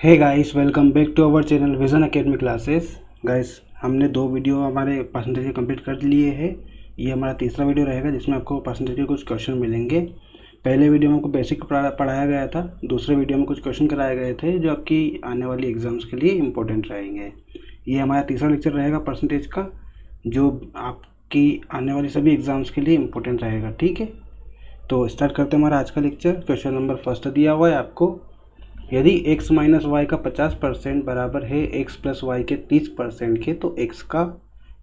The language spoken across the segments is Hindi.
Hey guys, welcome back to our channel Vision Academy Classes. Guys, हमने 2 वीडियो हमारे परसेंटेज के कंप्लीट कर लिए हैं। ये हमारा तीसरा वीडियो रहेगा जिसमें आपको परसेंटेज के कुछ क्वेश्चन मिलेंगे। पहले वीडियो में आपको बेसिक पढ़ाया गया था, दूसरे वीडियो में कुछ क्वेश्चन कराए गए थे जो आपकी आने वाली एग्जाम्स के लिए इम्पोर्टेंट रहेंगे। ये हमारा तीसरा लेक्चर रहेगा परसेंटेज का, जो आपकी आने वाली सभी एग्जाम्स के लिए इम्पोर्टेंट रहेगा। ठीक है, तो स्टार्ट करते हैं हमारा आज का लेक्चर। क्वेश्चन नंबर फर्स्ट दिया हुआ है आपको, यदि x माइनस वाई का 50% बराबर है x प्लस वाई के 30% के, तो x का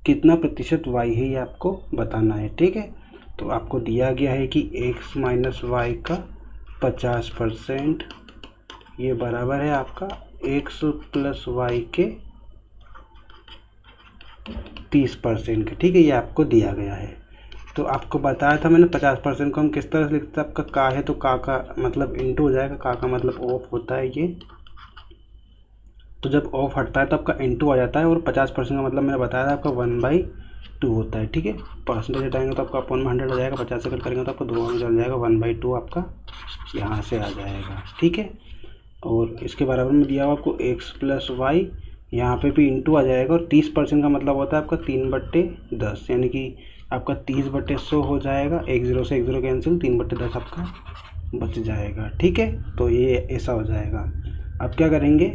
कितना प्रतिशत y है ये आपको बताना है। ठीक है, तो आपको दिया गया है कि x माइनस वाई का 50% ये बराबर है आपका x प्लस वाई के 30% के। ठीक है, ये आपको दिया गया है। तो आपको बताया था मैंने 50% को हम किस तरह से लिखते हैं। आपका का है तो का मतलब इंटू हो जाएगा, का मतलब ऑफ होता है ये। तो जब ऑफ हटता है तो आपका इंटू आ जाता है, और 50% का मतलब मैंने बताया था आपका 1/2 होता है। ठीक है, परसेंटेज हटाएंगे तो आपका अपॉन में 100 हो जाएगा, 50 से कट करेंगे तो आपको 2 में चल जाएगा, 1/2 आपका यहाँ से आ जाएगा। ठीक है, और इसके बराबर में दिया हुआ आपको x प्लस वाई, यहाँ पे भी इंटू आ जाएगा, और 30% का मतलब होता है आपका 3/10, यानी कि आपका 30/100 हो जाएगा। 1 0 से 1 0 कैंसिल, 3/10 आपका बच जाएगा। ठीक है, तो ये ऐसा हो जाएगा। अब क्या करेंगे,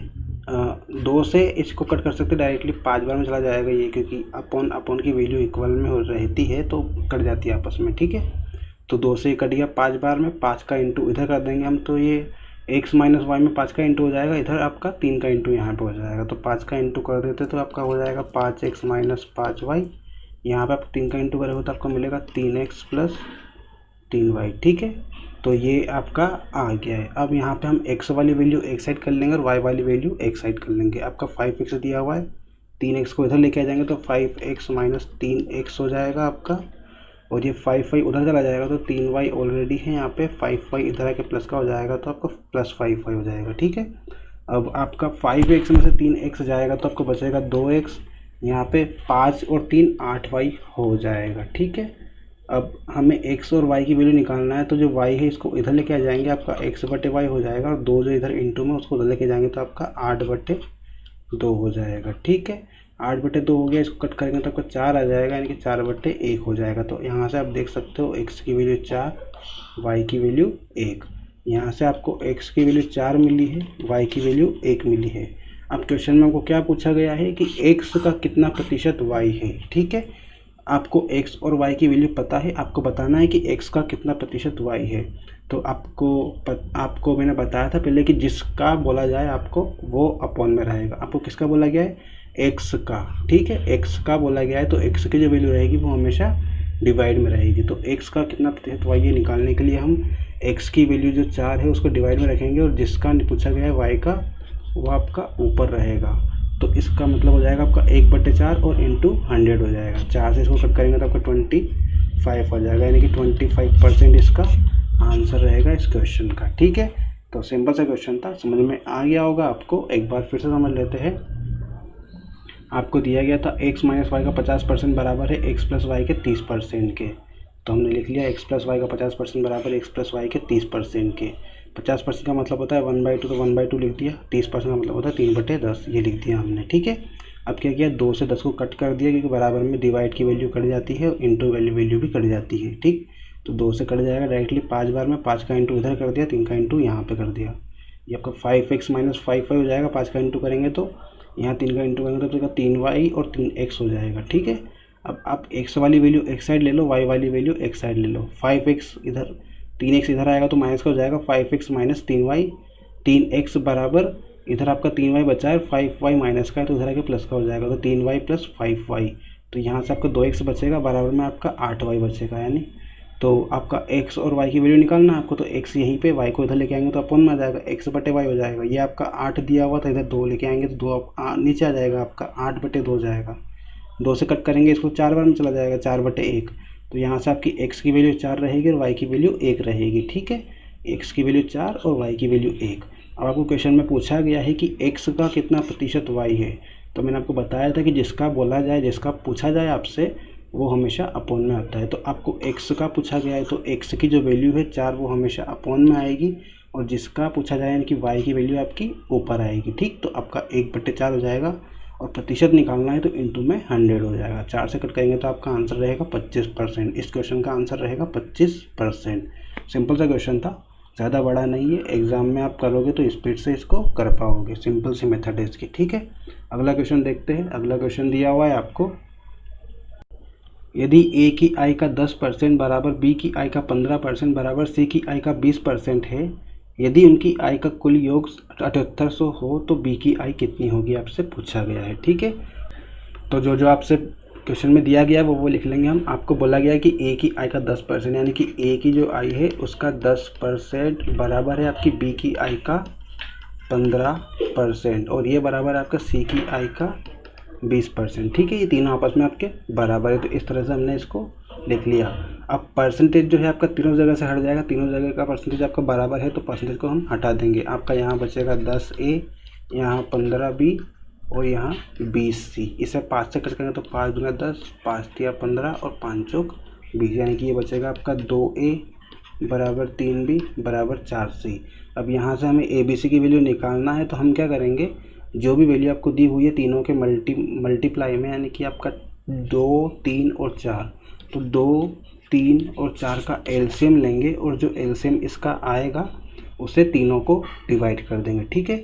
2 से इसको कट कर सकते डायरेक्टली, 5 बार में चला जाएगा ये, क्योंकि अपॉन की वैल्यू इक्वल में हो रहती है तो कट जाती है आपस में। ठीक है, तो 2 से कट गया 5 बार में, 5 का इंटू इधर कर देंगे हम, तो ये x माइनस वाई में 5 का इंटू हो जाएगा, इधर आपका 3 का इंटू यहाँ पे हो जाएगा। तो 5 का इंटू कर देते तो आपका हो जाएगा 5x माइनस 5y। यहाँ पे आप 3 का इंटू करोगे तो आपको मिलेगा 3x प्लस 3y। ठीक है, तो ये आपका आ गया है। अब यहाँ पे हम x वाली वैल्यू एक साइड कर लेंगे और y वाली वैल्यू एक साइड कर लेंगे। आपका 5x दिया हुआ है, 3x को इधर लेके आ जाएंगे तो 5x माइनस 3x हो जाएगा आपका, और ये 5y उधर चला जाएगा तो 3y ऑलरेडी है यहाँ पे, 5y इधर आके प्लस का हो जाएगा तो आपका प्लस 5y हो जाएगा। ठीक है, अब आपका 5x में से 3x जाएगा तो आपको बचेगा 2x, यहाँ पे 5 और 3 8y हो जाएगा। ठीक है, अब हमें x और y की वैल्यू निकालना है, तो जो y है इसको इधर लेके आ जाएंगे, आपका x/y हो जाएगा, और 2 जो इधर इंटू में उसको उधर लेके जाएंगे तो आपका 8/2 हो जाएगा। ठीक है, 8/2 हो गया, इसको कट करेंगे तो आपका 4 आ जाएगा, यानी कि 4/1 हो जाएगा। तो यहाँ से आप देख सकते हो x की वैल्यू 4, y की वैल्यू 1। यहाँ से आपको x की वैल्यू 4 मिली है, y की वैल्यू 1 मिली है। अब क्वेश्चन में हमको क्या पूछा गया है कि x का कितना प्रतिशत y है। ठीक है, आपको x और y की वैल्यू पता है, आपको बताना है कि x का कितना प्रतिशत y है। तो आपको मैंने बताया था पहले कि जिसका बोला जाए आपको वो अपॉन में रहेगा। आपको किसका बोला गया है, x का। ठीक है, x का बोला गया है तो x की जो वैल्यू रहेगी वो हमेशा डिवाइड में रहेगी। तो x का कितना प्रतिशत y है निकालने के लिए हम x की वैल्यू जो 4 है उसको डिवाइड में रखेंगे, और जिसका पूछा गया है y का वो आपका ऊपर रहेगा। तो इसका मतलब हो जाएगा आपका 1/4 और इंटू 100 हो जाएगा। 4 से इसको कट करेंगे तो आपका 25 हो जाएगा, यानी कि 25% इसका आंसर रहेगा इस क्वेश्चन का। ठीक है, तो सिंपल सा क्वेश्चन था, समझ में आ गया होगा आपको। एक बार फिर से समझ लेते हैं। आपको दिया गया था x माइनस वाई का 50% बराबर है x प्लस वाई के 30% के। तो हमने लिख लिया x प्लस वाई का 50% बराबर है x प्लस वाई के 30% के। 50% का मतलब होता है 1/2, तो 1/2 लिख दिया। 30% का मतलब होता है 3/10, ये लिख दिया हमने। ठीक है, अब क्या किया, 2 से 10 को कट कर दिया, क्योंकि बराबर में डिवाइड की वैल्यू कट जाती है और इंटू वैल्यू भी कट जाती है। ठीक, तो 2 से कट जाएगा डायरेक्टली 5 बार में, 5 का इंटू इधर कर दिया, 3 का इंटू यहाँ पे कर दिया। ये आपका 5x माइनस 5y हो जाएगा। 5 का इंटू करेंगे तो यहाँ 3 का इंटू करेंगे तो 3y और 3x हो जाएगा। ठीक है, अब आप x वाली वैल्यू एक साइड ले लो, y वाली वैल्यू एक साइड ले लो। 5x इधर, 3x इधर आएगा तो माइनस का हो जाएगा, 5x माइनस 3y, 3x बराबर इधर आपका 3y बचा है, 5y माइनस का है तो इधर आके प्लस का हो जाएगा, तो 3y प्लस 5y। तो यहाँ से आपका 2x बचेगा, बराबर में आपका 8y बचेगा। यानी तो आपका x और y की वैल्यू निकालना है आपको, तो x यहीं पे, y को इधर लेके आएंगे तो अपॉन में आ जाएगा, x/y हो जाएगा। ये आपका 8 दिया हुआ था, इधर 2 लेके आएंगे तो 2 नीचे आ जाएगा, आपका 8/2 हो जाएगा। 2 से कट करेंगे इसको 4 बार में चला जाएगा, 4/1। तो यहाँ से आपकी x की वैल्यू 4 रहेगी और y की वैल्यू 1 रहेगी। ठीक है, x की वैल्यू 4 और y की वैल्यू 1। अब आपको क्वेश्चन में पूछा गया है कि x का कितना प्रतिशत y है। तो मैंने आपको बताया था कि जिसका बोला जाए, जिसका पूछा जाए आपसे, वो हमेशा अपॉन में आता है। तो आपको x का पूछा गया है तो x की जो वैल्यू है 4 वो हमेशा अपॉन में आएगी, और जिसका पूछा जाए यानी कि y की वैल्यू आपकी ऊपर आएगी। ठीक, तो आपका 1/4 हो जाएगा और प्रतिशत निकालना है तो इंटू में 100 हो जाएगा। 4 से कट करेंगे तो आपका आंसर रहेगा 25%। इस क्वेश्चन का आंसर रहेगा 25%। सिंपल सा क्वेश्चन था, ज़्यादा बड़ा नहीं है। एग्जाम में आप करोगे तो स्पीड से इसको कर पाओगे। सिंपल सी मेथड है इसकी। ठीक है, अगला क्वेश्चन देखते हैं। अगला क्वेश्चन दिया हुआ है आपको, यदि ए की आय का 10% बराबर बी की आय का 15% बराबर सी की आय का 20% है, यदि उनकी आय का कुल योग 7800 हो तो बी की आय कितनी होगी, आपसे पूछा गया है। ठीक है, तो जो जो आपसे क्वेश्चन में दिया गया है वो लिख लेंगे हम। आपको बोला गया है कि ए की आय का 10% यानी कि ए की जो आय है उसका 10% बराबर है आपकी बी की आय का 15% और ये बराबर है आपका सी की आय का 20%। ठीक है, ये तीनों आपस में आपके बराबर है, तो इस तरह से हमने इसको लिख लिया। अब परसेंटेज जो है आपका तीनों जगह से हट जाएगा। तीनों जगह का परसेंटेज आपका बराबर है तो परसेंटेज को हम हटा देंगे। आपका यहाँ बचेगा 10A, यहाँ 15B और यहाँ 20C। इसे 5 से कट करेंगे तो 5 दूना 10, 5 तिया 15 और 5 चौक 20, यानी कि ये बचेगा आपका 2A बराबर 3B बराबर 4C। अब यहाँ से हमें ABC की वैल्यू निकालना है, तो हम क्या करेंगे, जो भी वैल्यू आपको दी हुई है तीनों के मल्टीप्लाई में, यानी कि आपका 2, 3 और 4, तो 2, 3 और 4 का एलसीएम लेंगे और जो एलसीएम इसका आएगा उसे तीनों को डिवाइड कर देंगे। ठीक है,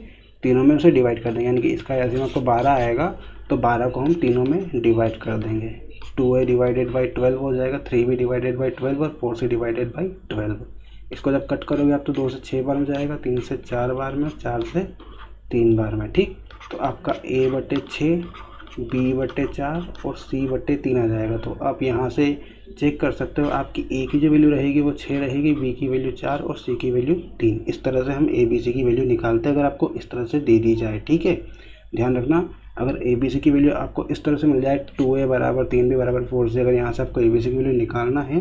तीनों में उसे डिवाइड कर देंगे, यानी कि इसका एलसीएम आपको 12 आएगा तो 12 को हम तीनों में डिवाइड कर देंगे। 2A डिवाइडेड बाई 12 हो जाएगा, 3B डिवाइडेड बाई 12 और 4C डिवाइडेड बाई 12। इसको जब कट करोगे आप तो 2 से 6 बार में जाएगा, 3 से 4 बार में, 4 से 3 बार में। ठीक, तो आपका A/6, B/4 और C/3 आ जाएगा। तो आप यहाँ से चेक कर सकते हो, आपकी A की जो वैल्यू रहेगी वो 6 रहेगी, B की वैल्यू 4 और C की वैल्यू 3। इस तरह से हम ABC की वैल्यू निकालते हैं अगर आपको इस तरह से दे दी जाए। ठीक है, ध्यान रखना, अगर ABC की वैल्यू आपको इस तरह से मिल जाए 2A बराबर 3B बराबर 4C, अगर यहाँ से आपको ABC की वैल्यू निकालना है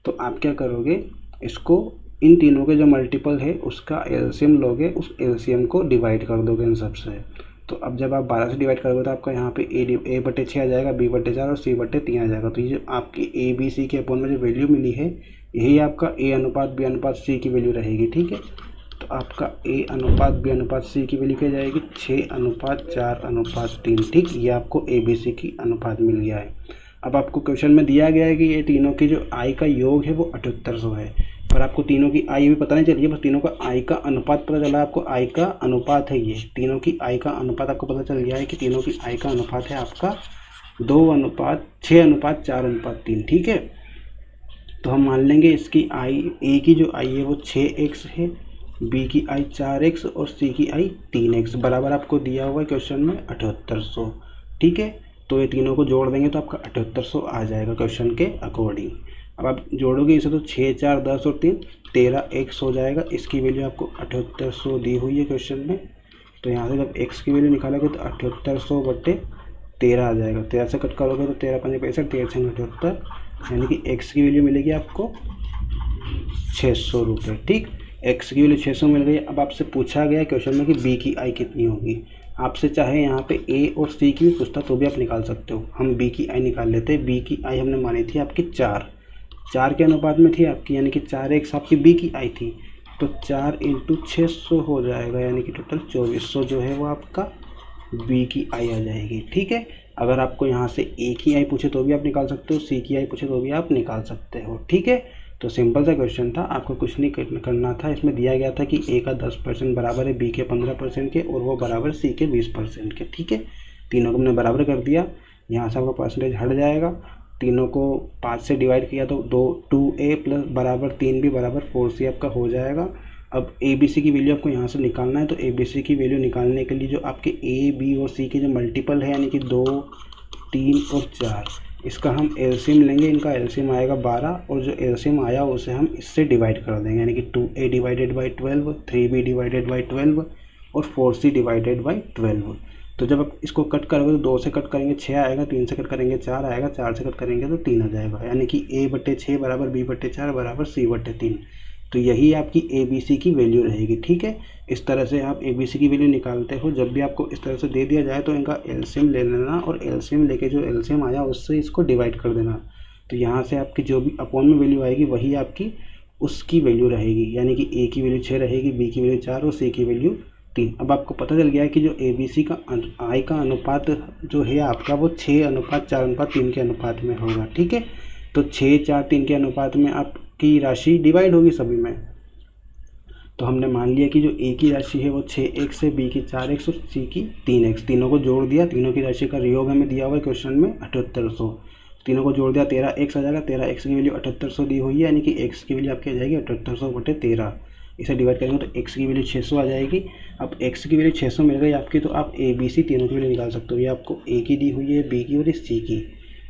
तो आप क्या करोगे, इसको इन तीनों के जो मल्टीपल है उसका एलसीएम लोगे, उस एलसीएम को डिवाइड कर दोगे इन सब से। तो अब जब आप 12 से डिवाइड करोगे तो आपका यहाँ पे A/6 आ जाएगा, B/4 और C/3 आ जाएगा। तो ये जो आपकी ABC के अपॉन में जो वैल्यू मिली है यही आपका A/B/C की वैल्यू रहेगी। ठीक है, तो आपका A/B/C की वैल्यू क्या जाएगी, 6:4:3। ठीक, ये आपको ABC की अनुपात मिल गया है। अब आपको क्वेश्चन में दिया गया है कि ये तीनों की जो आय का योग है वो 7800 है, पर आपको तीनों की आय भी पता नहीं चली है, बस तीनों का आय का अनुपात पता चला। आपको आय का अनुपात है, ये तीनों की आय का अनुपात आपको पता चल गया है कि तीनों की आय का अनुपात है आपका 2:6:4:3। ठीक है, तो हम मान लेंगे इसकी आय, ए की जो आय है वो 6x है, बी की आय 4x और सी की आय 3x, बराबर आपको दिया हुआ है क्वेश्चन में 7800। ठीक है, तो ये तीनों को जोड़ देंगे तो आपका 7800 आ जाएगा क्वेश्चन के अकॉर्डिंग। अब आप जोड़ोगे इसे तो 6, 4, 10 और 3 13x हो जाएगा। इसकी वैल्यू आपको 7800 दी हुई है क्वेश्चन में, तो यहाँ से जब x की वैल्यू निकालोगे तो 7800/13 आ जाएगा। 13 से कट करोगे तो 13 5 65, 13 6 78, यानी कि x की वैल्यू मिलेगी आपको 600 रुपये। ठीक, x की वैल्यू 600 मिल गई। अब आपसे पूछा गया क्वेश्चन में कि b की आय कितनी होगी। आपसे चाहे यहाँ पे a और c की भी पूछता तो भी आप निकाल सकते हो। हम b की आय निकाल लेते हैं। b की आय हमने मानी थी आपकी 4 के अनुपात में थी आपकी, यानी कि 4x आपकी b की आय थी, तो 4 × 600 हो जाएगा, यानी कि टोटल 2400 जो है वो आपका b की आय आ जाएगी। ठीक है, अगर आपको यहाँ से a की आय पूछे तो भी आप निकाल सकते हो, c की आय पूछे तो भी आप निकाल सकते हो। ठीक है, तो सिंपल सा क्वेश्चन था, आपको कुछ नहीं करना था। इसमें दिया गया था कि a का 10% बराबर है b के 15% के और वो बराबर c के 20% के। ठीक है, तीनों को हमने बराबर कर दिया, यहाँ से आपका परसेंटेज हट जाएगा। तीनों को 5 से डिवाइड किया तो 2A प्लस बराबर 3B बराबर 4C आपका हो जाएगा। अब ABC की वैल्यू आपको यहाँ से निकालना है, तो ABC की वैल्यू निकालने के लिए जो आपके A, B और C के जो मल्टीपल है, यानी कि 2, 3 और 4, इसका हम एलसीएम लेंगे। इनका एलसीएम आएगा 12 और जो एलसीएम आया उसे हम इससे डिवाइड कर देंगे, यानी कि 2A divided by 12, 3B divided by 12 और 4C डिवाइडेड बाई 12। तो जब आप इसको कट करोगे तो 2 से कट करेंगे 6 आएगा, 3 से कट करेंगे 4 आएगा, 4 से कट करेंगे तो 3 आ जाएगा, यानी कि A/6 बराबर B/4 बराबर C/3। तो यही आपकी ABC की वैल्यू रहेगी। ठीक है, इस तरह से आप ABC की वैल्यू निकालते हो। जब भी आपको इस तरह से दे दिया जाए तो इनका एलसीएम ले लेना और एलसीएम लेके जो एलसीएम आया उससे इसको डिवाइड कर देना। तो यहाँ से आपकी जो भी अपॉन में वैल्यू आएगी वही आपकी उसकी वैल्यू रहेगी, यानी कि ए की वैल्यू 6 रहेगी, बी की वैल्यू 4 और सी की वैल्यू 3। अब आपको पता चल गया है कि जो ABC का आई का अनुपात जो है आपका वो 6:4:3 के अनुपात में होगा। ठीक है, तो 6:4:3 के अनुपात में आपकी राशि डिवाइड होगी सभी में। तो हमने मान लिया कि जो ए की राशि है वो 6x है, बी की 4x और सी की 3x। तीनों को जोड़ दिया, तीनों की राशि का योग हमें दिया हुआ है क्वेश्चन में 7800। तीनों को जोड़ दिया 13x आ जाएगा, 13x की वैल्यू 7800 दी हुई है, यानी कि x की वैल्यू आपकी आ जाएगी 7800/13। इसे डिवाइड करेंगे तो x की वैल्यू 600 आ जाएगी। अब x की वैल्यू 600 मिल गई आपकी, तो आप ABC तीनों की वैल्यू निकाल सकते हो। ये आपको a की दी हुई है, b की और c की,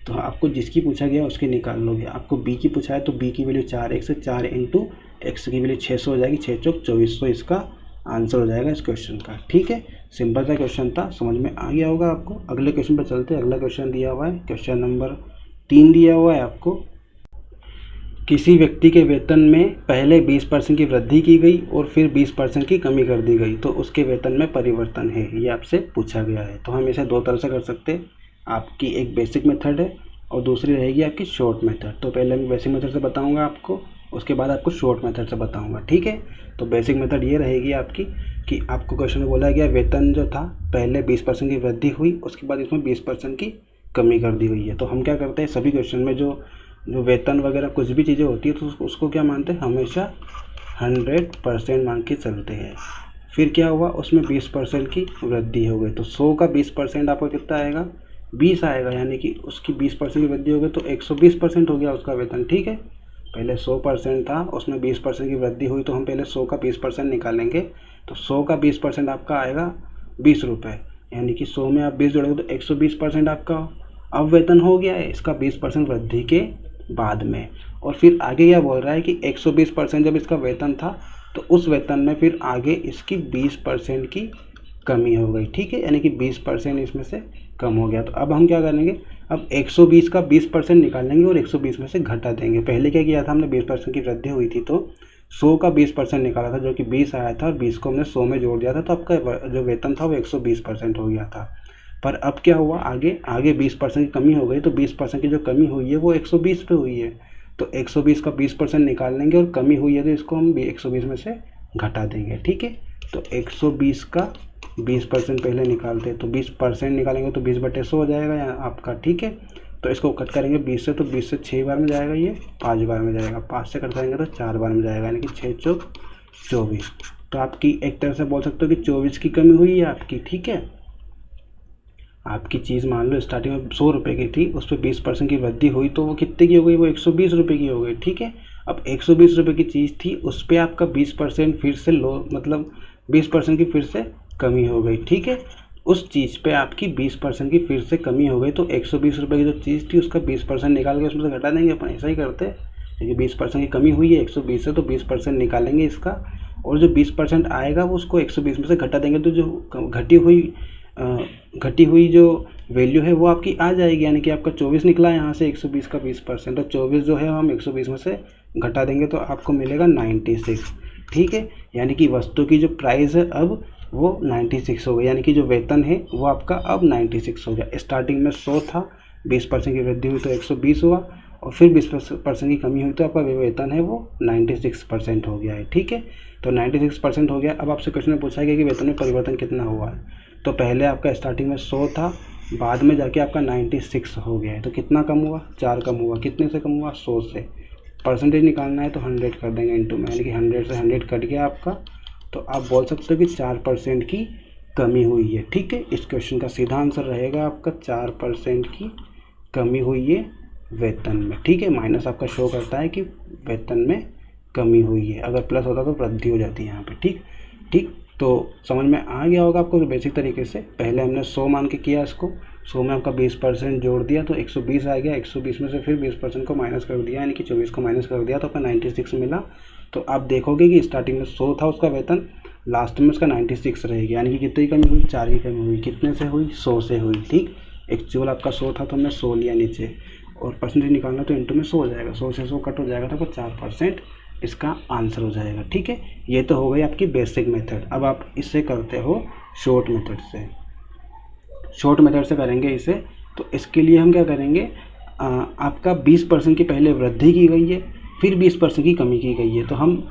तो आपको जिसकी पूछा गया उसकी निकाल लोगे। आपको b की पूछा है तो b की वैल्यू 4x है, 4 इंटू x की वैल्यू 600 हो जाएगी, 6 चौक 2400 इसका आंसर हो जाएगा इस क्वेश्चन का। ठीक है, सिंपल सा क्वेश्चन था, समझ में आ गया होगा आपको। अगले क्वेश्चन पर चलते हैं। अगला क्वेश्चन दिया हुआ है, क्वेश्चन नंबर 3 दिया हुआ है आपको। किसी व्यक्ति के वेतन में पहले 20% की वृद्धि की गई और फिर 20% की कमी कर दी गई, तो उसके वेतन में परिवर्तन है, ये आपसे पूछा गया है। तो हम इसे दो तरह से कर सकते हैं। आपकी एक बेसिक मेथड है और दूसरी रहेगी आपकी शॉर्ट मेथड। तो पहले मैं बेसिक मेथड से बताऊंगा आपको, उसके बाद आपको शॉर्ट मेथड से बताऊंगा। ठीक है, तो बेसिक मेथड ये रहेगी आपकी कि आपको क्वेश्चन में बोला गया वेतन जो था पहले 20% की वृद्धि हुई, उसके बाद इसमें 20% की कमी कर दी गई है। तो हम क्या करते हैं, सभी क्वेश्चन में जो वेतन वगैरह कुछ भी चीज़ें होती है तो उसको क्या मानते हैं, हमेशा 100% मान के चलते हैं। फिर क्या हुआ, उसमें 20% की वृद्धि हो गई, तो 100 का 20% आपका कितना आएगा, 20 आएगा, यानी कि उसकी 20% की वृद्धि हो गई तो 120% हो गया उसका वेतन। ठीक है, पहले 100% था, उसमें 20% की वृद्धि हुई, तो हम पहले 100 का 20% निकालेंगे। तो 100 का 20% आपका आएगा 20 रुपये, यानी कि 100 में आप 20 जोड़ोगे तो 120% आपका अब वेतन हो गया है, इसका 20% वृद्धि के बाद में। और फिर आगे क्या बोल रहा है कि 120% जब इसका वेतन था तो उस वेतन में फिर आगे इसकी 20% की कमी हो गई। ठीक है, यानी कि 20% इसमें से कम हो गया। तो अब हम क्या करेंगे, अब 120 का 20% निकालेंगे और 120 में से घटा देंगे। पहले क्या किया था हमने, 20% की वृद्धि हुई थी तो 100 का 20% निकाला था, जो कि 20 आया था, और 20 को हमने 100 में जोड़ दिया था, तो आपका जो वेतन था वो 120% हो गया था। पर अब क्या हुआ, आगे 20% की कमी हो गई, तो 20% की जो कमी हुई है वो 120 पे हुई है। तो 120 का 20% निकाल लेंगे और कमी हुई है तो इसको हम 120 में से घटा देंगे। ठीक है, तो 120 का 20% पहले निकालते हैं, तो 20% निकालेंगे तो 20/100 हो जाएगा यहाँ आपका। ठीक है, तो इसको कट करेंगे 20 से, तो 20 से 6 बार में जाएगा, ये 5 बार में जाएगा, 5 से कट करेंगे तो 4 बार में जाएगा, यानी कि 6 चौक 24। तो आपकी एक तरह से बोल सकते हो कि 24 की कमी हुई है आपकी। ठीक है, आपकी चीज़ मान लो स्टार्टिंग में 100 रुपये की थी, उस पर 20% की वृद्धि हुई तो वो कितने की हो गई, वो 120 रुपये की हो गई। ठीक है, अब 120 रुपये की चीज़ थी, उस पर आपका 20% फिर से लो, मतलब 20% की फिर से कमी हो गई। ठीक है, उस चीज़ पे आपकी 20% की फिर से कमी हो गई, तो 120 रुपये की जो चीज़ थी उसका 20% निकाल के उसमें से घटा देंगे अपन, ऐसा ही करते हैं। क्योंकि 20% की कमी हुई है 120 से, तो 20% निकालेंगे इसका, और जो 20% आएगा वो उसको 120 में से घटा देंगे, तो जो घटी हुई जो वैल्यू है वो आपकी आ जाएगी, यानी कि आपका 24 निकला यहाँ से 120 का 20%, और 24 जो है हम 120 में से घटा देंगे तो आपको मिलेगा 96। ठीक है, यानी कि वस्तु की जो प्राइस है अब वो 96 हो गई, यानी कि जो वेतन है वो आपका अब 96 हो गया। स्टार्टिंग में 100 था, 20% की वृद्धि हुई तो 120 हुआ, और फिर 20% की कमी हुई तो आपका वेतन है वो 96% हो गया है। ठीक है, तो 96% हो गया। अब आपसे क्वेश्चन में पूछा गया कि वेतन में परिवर्तन कितना हुआ है, तो पहले आपका स्टार्टिंग में 100 था, बाद में जाके आपका 96 हो गया है, तो कितना कम हुआ, 4 कम हुआ। कितने से कम हुआ, 100 से। परसेंटेज निकालना है तो 100 कर देंगे इंटू में, यानी कि 100 से 100 कट गया आपका, तो आप बोल सकते हो कि 4% की कमी हुई है। ठीक है, इस क्वेश्चन का सीधा आंसर रहेगा आपका 4% की कमी हुई है वेतन में। ठीक है, माइनस आपका शो करता है कि वेतन में कमी हुई है, अगर प्लस होता तो वृद्धि हो जाती है यहाँ पे। ठीक, तो समझ में आ गया होगा आपको। तो बेसिक तरीके से पहले हमने 100 मान के किया, इसको 100 में आपका 20% जोड़ दिया तो 120 आ गया, 120 में से फिर 20% को माइनस कर दिया, यानी कि 24 को माइनस कर दिया तो आपका 96 मिला। तो आप देखोगे कि स्टार्टिंग में 100 था उसका वेतन, लास्ट में उसका 96 रहेगी, यानी कि कितनी कमी हुई, 4 की कमी हुई। कितने से हुई, 100 से हुई। ठीक, एक्चुअल आपका 100 था तो हमने 100 लिया नीचे, और परसेंटेज निकालना तो इंटू में 100 हो जाएगा, 100 से 100 कट हो जाएगा तो आपका 4% इसका आंसर हो जाएगा। ठीक है, ये तो हो गई आपकी बेसिक मेथड। अब आप इससे करते हो शॉर्ट मेथड से। शॉर्ट मेथड से करेंगे इसे, तो इसके लिए हम क्या करेंगे, आपका 20% की पहले वृद्धि की गई है, फिर 20% की कमी की गई है, तो हम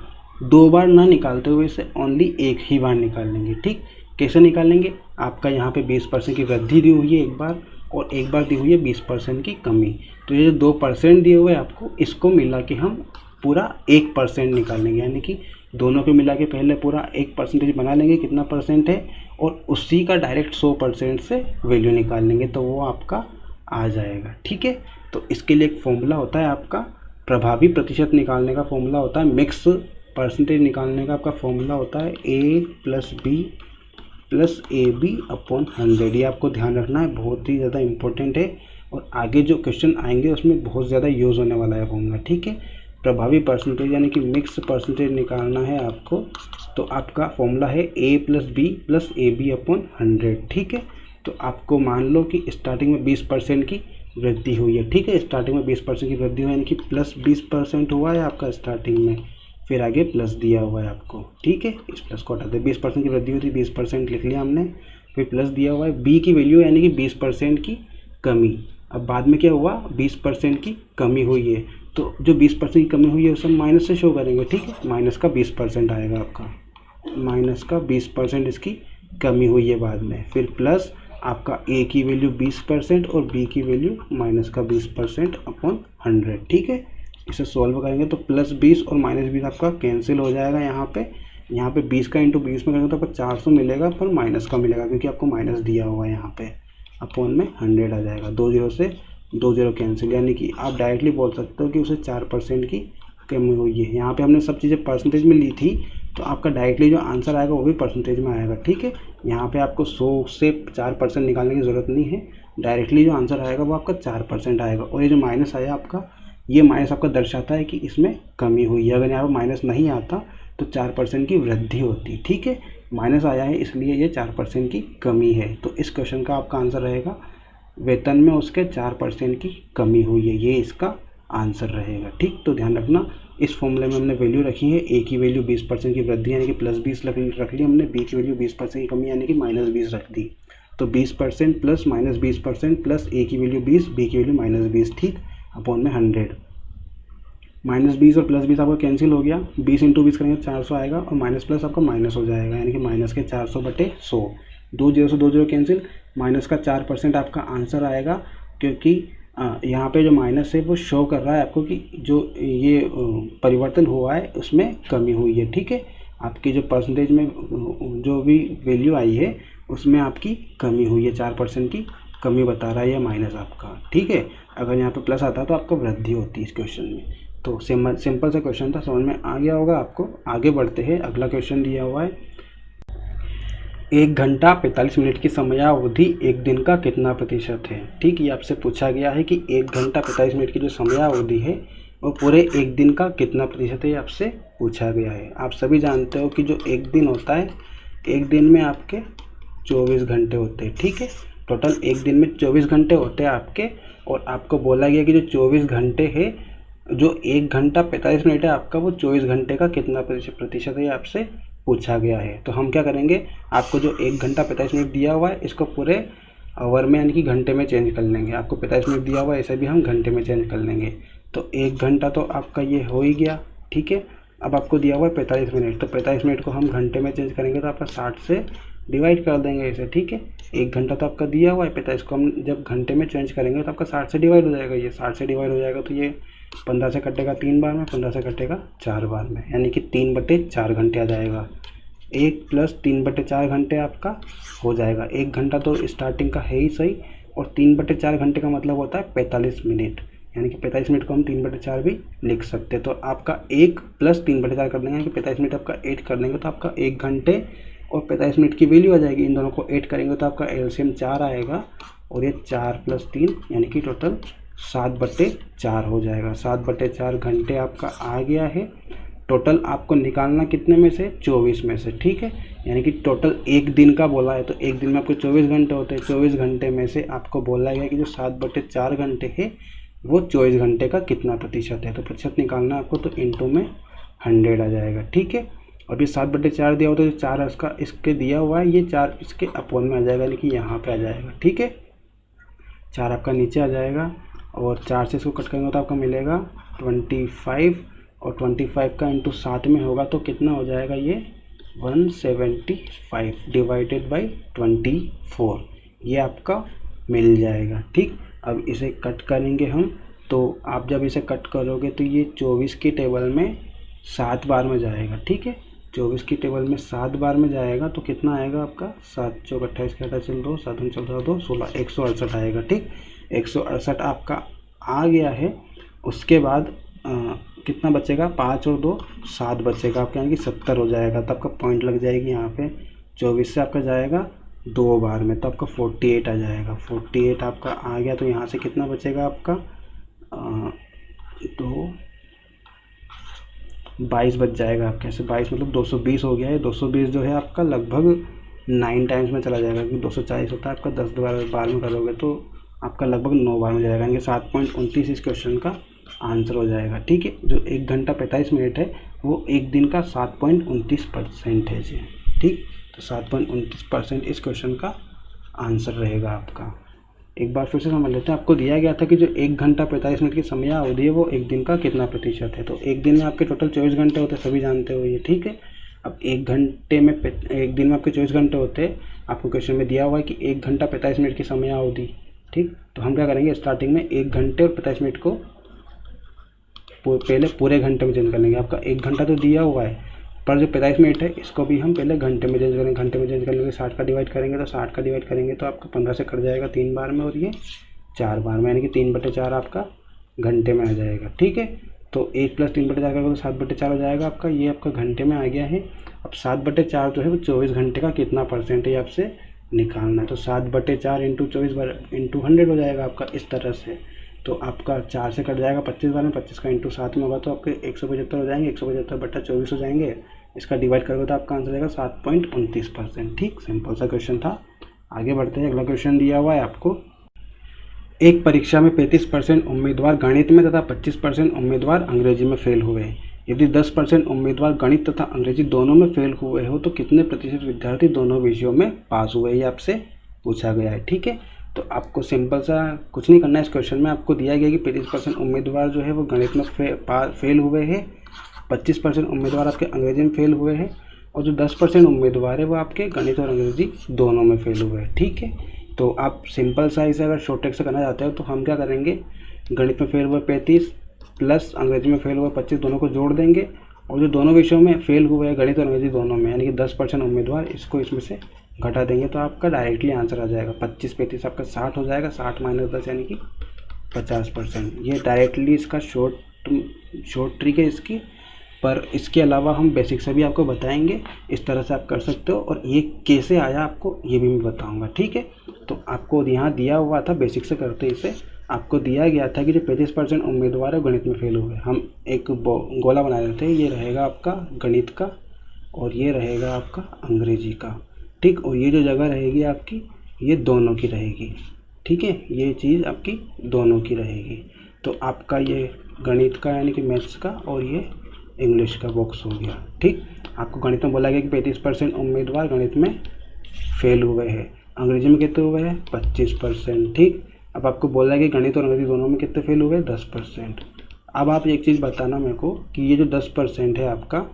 2 बार ना निकालते हुए इसे ओनली एक ही बार निकाल लेंगे। ठीक, कैसे निकालेंगे? आपका यहाँ पे 20% की वृद्धि दी हुई है एक बार, और एक बार दी हुई है 20% की कमी। तो ये जो 2% दिए हुए आपको, इसको मिला के हम पूरा 1% निकालेंगे, यानी कि दोनों को मिला के पहले पूरा 1% बना लेंगे कितना परसेंट है, और उसी का डायरेक्ट 100% से वैल्यू निकाल लेंगे, तो वो आपका आ जाएगा। ठीक है, तो इसके लिए एक फॉर्मूला होता है आपका, प्रभावी प्रतिशत निकालने का फॉर्मूला होता है, मिक्स परसेंटेज निकालने का आपका फॉर्मूला होता है A + B + AB अपॉन 100। ये आपको ध्यान रखना है, बहुत ही ज़्यादा इंपॉर्टेंट है, और आगे जो क्वेश्चन आएंगे उसमें बहुत ज़्यादा यूज़ होने वाला है फॉर्मूला। ठीक है, प्रभावी परसेंटेज यानी कि मिक्स परसेंटेज निकालना है आपको, तो आपका फॉर्मूला है A + B + AB अपॉन 100। ठीक है, तो आपको मान लो कि स्टार्टिंग में 20% की वृद्धि हुई है। ठीक है, स्टार्टिंग में 20% की वृद्धि हुई, यानी कि प्लस 20% हुआ है आपका स्टार्टिंग में, फिर आगे प्लस दिया हुआ है आपको। ठीक है, इस प्लस को हटा दे, 20% की वृद्धि हुई थी, 20% लिख लिया हमने, फिर प्लस दिया हुआ है। बी की वैल्यू यानी कि 20% की कमी। अब बाद में क्या हुआ, 20% की कमी हुई है, तो जो 20% की कमी हुई है उसे हम माइनस से शो करेंगे। ठीक है, माइनस का 20% आएगा आपका, माइनस का 20% इसकी कमी हुई है बाद में, फिर प्लस आपका ए की वैल्यू 20% और बी की वैल्यू माइनस का 20% अपॉन 100। ठीक है, इसे सॉल्व करेंगे तो प्लस 20 और माइनस 20 आपका कैंसिल हो जाएगा। यहाँ पे 20 का इंटू 20 में करेंगे तो आपको 400 मिलेगा, पर माइनस का मिलेगा क्योंकि आपको माइनस दिया हुआ है यहाँ पे, अपॉन में 100 आ जाएगा। 2 0 से 2 0 कैंसिल, यानी कि आप डायरेक्टली बोल सकते हो कि उसे 4% की कमी हुई है। यहाँ पे हमने सब चीज़ें परसेंटेज में ली थी, तो आपका डायरेक्टली जो आंसर आएगा वो भी परसेंटेज में आएगा। ठीक है, यहाँ पे आपको 100 से 4% निकालने की ज़रूरत नहीं है, डायरेक्टली जो आंसर आएगा वो आपका 4% आएगा। और ये जो माइनस आया आपका, ये माइनस आपका दर्शाता है कि इसमें कमी हुई है। अगर यहाँ पर माइनस नहीं आता तो 4% की वृद्धि होती। ठीक है, माइनस आया है इसलिए ये 4% की कमी है। तो इस क्वेश्चन का आपका आंसर रहेगा वेतन में उसके 4% की कमी हुई है, ये इसका आंसर रहेगा। ठीक, तो ध्यान रखना, इस फॉर्मूले में हमने वैल्यू रखी है, ए की वैल्यू 20% की वृद्धि यानी कि प्लस 20 रख ली हमने, बी की वैल्यू 20% की कमी यानी कि माइनस 20 रख दी। तो 20% प्लस माइनस 20% प्लस ए की वैल्यू 20, बी की वैल्यू माइनस 20। ठीक, अपॉन में 100। माइनस 20 और प्लस 20 आपका कैंसिल हो गया, 20 इंटू 20 करेंगे 400 आएगा, और माइनस प्लस आपका माइनस हो जाएगा, यानी कि माइनस के 400/100। 2 0 से 2 0 कैंसिल, माइनस का 4% आपका आंसर आएगा, क्योंकि यहाँ पे जो माइनस है वो शो कर रहा है आपको कि जो ये परिवर्तन हुआ है उसमें कमी हुई है। ठीक है, आपकी जो परसेंटेज में जो भी वैल्यू आई है उसमें आपकी कमी हुई है, 4% की कमी बता रहा है ये माइनस आपका। ठीक है, अगर यहाँ पे प्लस आता तो आपका वृद्धि होती है इस क्वेश्चन में। तो सिंपल सा क्वेश्चन था, समझ में आ गया होगा आपको। आगे बढ़ते हैं, अगला क्वेश्चन दिया हुआ है, 1 घंटा 45 मिनट की समयावधि एक दिन का कितना प्रतिशत है। ठीक, ये आपसे पूछा गया है कि 1 घंटा 45 मिनट की जो समयावधि है वो पूरे एक दिन का कितना प्रतिशत है, ये आपसे पूछा गया है। आप सभी जानते हो कि जो एक दिन होता है, एक दिन में आपके 24 घंटे होते हैं। ठीक है, टोटल एक दिन में 24 घंटे होते हैं आपके, और आपको बोला गया कि जो 24 घंटे है, जो 1 घंटा 45 मिनट है आपका, वो 24 घंटे का कितना प्रतिशत है, ये आपसे पूछा गया है। तो हम क्या करेंगे, आपको जो 1 घंटा 45 मिनट दिया हुआ है इसको पूरे आवर में यानी कि घंटे में चेंज कर लेंगे। आपको 45 मिनट दिया हुआ है, इसे भी हम घंटे में चेंज कर लेंगे। तो 1 घंटा तो आपका ये हो ही गया। ठीक है, अब आपको दिया हुआ है 45 मिनट, तो 45 मिनट को हम घंटे में चेंज करेंगे तो आपका 60 से डिवाइड कर देंगे इसे। ठीक है, 1 घंटा तो आपका दिया हुआ है, 45 को हम जब घंटे में चेंज करेंगे तो आपका 60 से डिवाइड हो जाएगा। ये 60 से डिवाइड हो जाएगा तो ये 15 से कटेगा 3 बार में, 15 से कटेगा 4 बार में, यानी कि 3/4 घंटे आ जाएगा। 1 + 3/4 घंटे आपका हो जाएगा। 1 घंटा तो स्टार्टिंग का है ही सही, और 3/4 घंटे का मतलब होता है 45 मिनट, यानी कि 45 मिनट को हम 3/4 भी लिख सकते हैं। तो आपका 1 + 3/4 कर देंगे, यानी कि 45 मिनट आपका 8 कर देंगे तो आपका 1 घंटे और 45 मिनट की वैल्यू आ जाएगी। इन दोनों को 8 करेंगे तो आपका एलसीएम 4 आएगा, और ये 4 + 3 यानी कि टोटल 7/4 हो जाएगा। 7/4 घंटे आपका आ गया है। टोटल आपको निकालना कितने में से, 24 में से। ठीक है, यानी कि टोटल एक दिन का बोला है, तो एक दिन में आपको 24 घंटे होते हैं। 24 घंटे में से आपको बोला गया कि जो 7/4 घंटे है वो 24 घंटे का कितना प्रतिशत है। तो प्रतिशत निकालना है आपको, तो इंटू में 100 आ जाएगा। ठीक है, और ये 7/4 दिया होता है, तो 4 इसका इसके दिया हुआ है, ये 4 इसके अपॉन में आ जाएगा, यानी कि यहाँ पे आ जाएगा। ठीक है, 4 आपका नीचे आ जाएगा, और 4 से इसको कट करेंगे तो आपका मिलेगा 25 और 25 का इंटू 7 में होगा तो कितना हो जाएगा ये 175 डिवाइडेड बाई 24, ये आपका मिल जाएगा। ठीक, अब इसे कट करेंगे हम, तो आप जब इसे कट करोगे तो ये 24 की टेबल में 7 बार में जाएगा। ठीक है, 24 की टेबल में 7 बार में जाएगा तो कितना आएगा आपका 7 चौक 28 का 28 चल 2 7 चल 2 16 168 आएगा। ठीक, 168 आपका आ गया है। उसके बाद कितना बचेगा 5 और 2 7 बचेगा आपका, यानी कि 70 हो जाएगा। तो आपका पॉइंट लग जाएगी यहाँ पे 24 से आपका जाएगा 2 बार में, तो आपका 48 आ जाएगा। 48 आपका आ गया तो यहाँ से कितना बचेगा आपका 22 बच जाएगा आपके। ऐसे 22 मतलब 220 हो गया है। 220 जो है आपका लगभग 9 टाइम्स में चला जाएगा, क्योंकि 240 होता है आपका 10 बार में करोगे तो आपका लगभग 9 बार में जाएगा, यानी 7.29 इस क्वेश्चन का आंसर हो जाएगा। ठीक है, जो 1 घंटा 45 मिनट है वो एक दिन का 7.29% है जी। ठीक, तो 7.29% इस क्वेश्चन का आंसर रहेगा आपका। एक बार फिर से समझ लेते हैं। आपको दिया गया था कि जो 1 घंटा 45 मिनट की समय अवधि है वो एक दिन का कितना प्रतिशत है। तो एक दिन में आपके टोटल 24 घंटे होते हैं, सभी जानते हो ये। ठीक है, अब एक दिन में आपके 24 घंटे होते हैं। आपको क्वेश्चन में दिया हुआ है कि 1 घंटा 45 मिनट की समय अवधि। ठीक, तो हम क्या करेंगे स्टार्टिंग में 1 घंटे और 45 मिनट को पहले पूरे घंटे में चेंज कर लेंगे। आपका 1 घंटा तो दिया हुआ है, पर जो 45 मिनट है इसको भी हम पहले घंटे में चेंज करेंगे। घंटे में चेंज कर लेंगे, 60 का डिवाइड करेंगे तो 60 का डिवाइड करेंगे तो आपका 15 से कट जाएगा 3 बार में और ये 4 बार में, यानी कि 3/4 आपका घंटे में आ जाएगा। ठीक है, तो 1 + 3/4 करोगे तो 7/4 हो जाएगा आपका, ये आपका घंटे में आ गया है। अब 7/4 जो है वो 24 घंटे का कितना परसेंट है ये आपसे निकालना है। तो 7/4 इंटू 24 इंटू 100 हो जाएगा आपका इस तरह से। तो आपका 4 से कट जाएगा 25 बार में, 25 का इंटू 7 में होगा तो आपके 175 हो जाएंगे, 175/24 हो जाएंगे। इसका डिवाइड करोगे तो आपका आंसर आएगा 7.29%। ठीक, सिंपल सा क्वेश्चन था। आगे बढ़ते हैं। अगला क्वेश्चन दिया हुआ है आपको, एक परीक्षा में 35% उम्मीदवार गणित में तथा 25% उम्मीदवार अंग्रेजी में फेल हुए। यदि 10% उम्मीदवार गणित तथा अंग्रेजी दोनों में फेल हुए हो तो कितने प्रतिशत विद्यार्थी दोनों विषयों में पास हुए, ये आपसे पूछा गया है। ठीक है, तो आपको सिंपल सा कुछ नहीं करना है। इस क्वेश्चन में आपको दिया गया कि 35% उम्मीदवार जो है वो गणित में फेल हुए हैं, 25% उम्मीदवार आपके अंग्रेजी में फेल हुए हैं, और जो 10% उम्मीदवार है वो आपके गणित और अंग्रेजी दोनों में फेल हुए हैं। ठीक है, तो आप सिंपल सा इसे अगर शॉर्ट ट्रिक से करना चाहते हो तो हम क्या करेंगे, गणित में फेल हुए 35 प्लस अंग्रेजी में फेल हुए 25 दोनों को जोड़ देंगे, और जो दोनों विषयों में फेल हुए हैं गणित और अंग्रेजी दोनों में, यानी कि 10% उम्मीदवार, इसको इसमें से घटा देंगे तो आपका डायरेक्टली आंसर आ जाएगा। 25 35 आपका 60 हो जाएगा, 60 - 10 यानी कि 50%। ये डायरेक्टली इसका शॉर्ट ट्रिक है इसकी, पर इसके अलावा हम बेसिक से भी आपको बताएंगे, इस तरह से आप कर सकते हो। और ये कैसे आया आपको ये भी मैं बताऊंगा। ठीक है, तो आपको यहाँ दिया हुआ था, बेसिक से करते इसे, आपको दिया गया था कि जो 35% उम्मीदवार है गणित में फेल हुए। हम एक गोला बना देते हैं, ये रहेगा आपका गणित का और ये रहेगा आपका अंग्रेजी का। ठीक, और ये जो जगह रहेगी आपकी ये दोनों की रहेगी। ठीक है, ये चीज़ आपकी दोनों की रहेगी। तो आपका ये गणित का यानी कि मैथ्स का और ये इंग्लिश का बॉक्स हो गया। ठीक, आपको गणित में बोला गया कि 35% उम्मीदवार गणित में फेल हुए हैं, अंग्रेजी में कितने हुए हैं 25%। ठीक, अब आपको बोला है कि गणित और अंग्रेजी दोनों में कितने फेल हुए 10%। अब आप एक चीज़ बताना मेरे को कि ये जो 10% है आपका,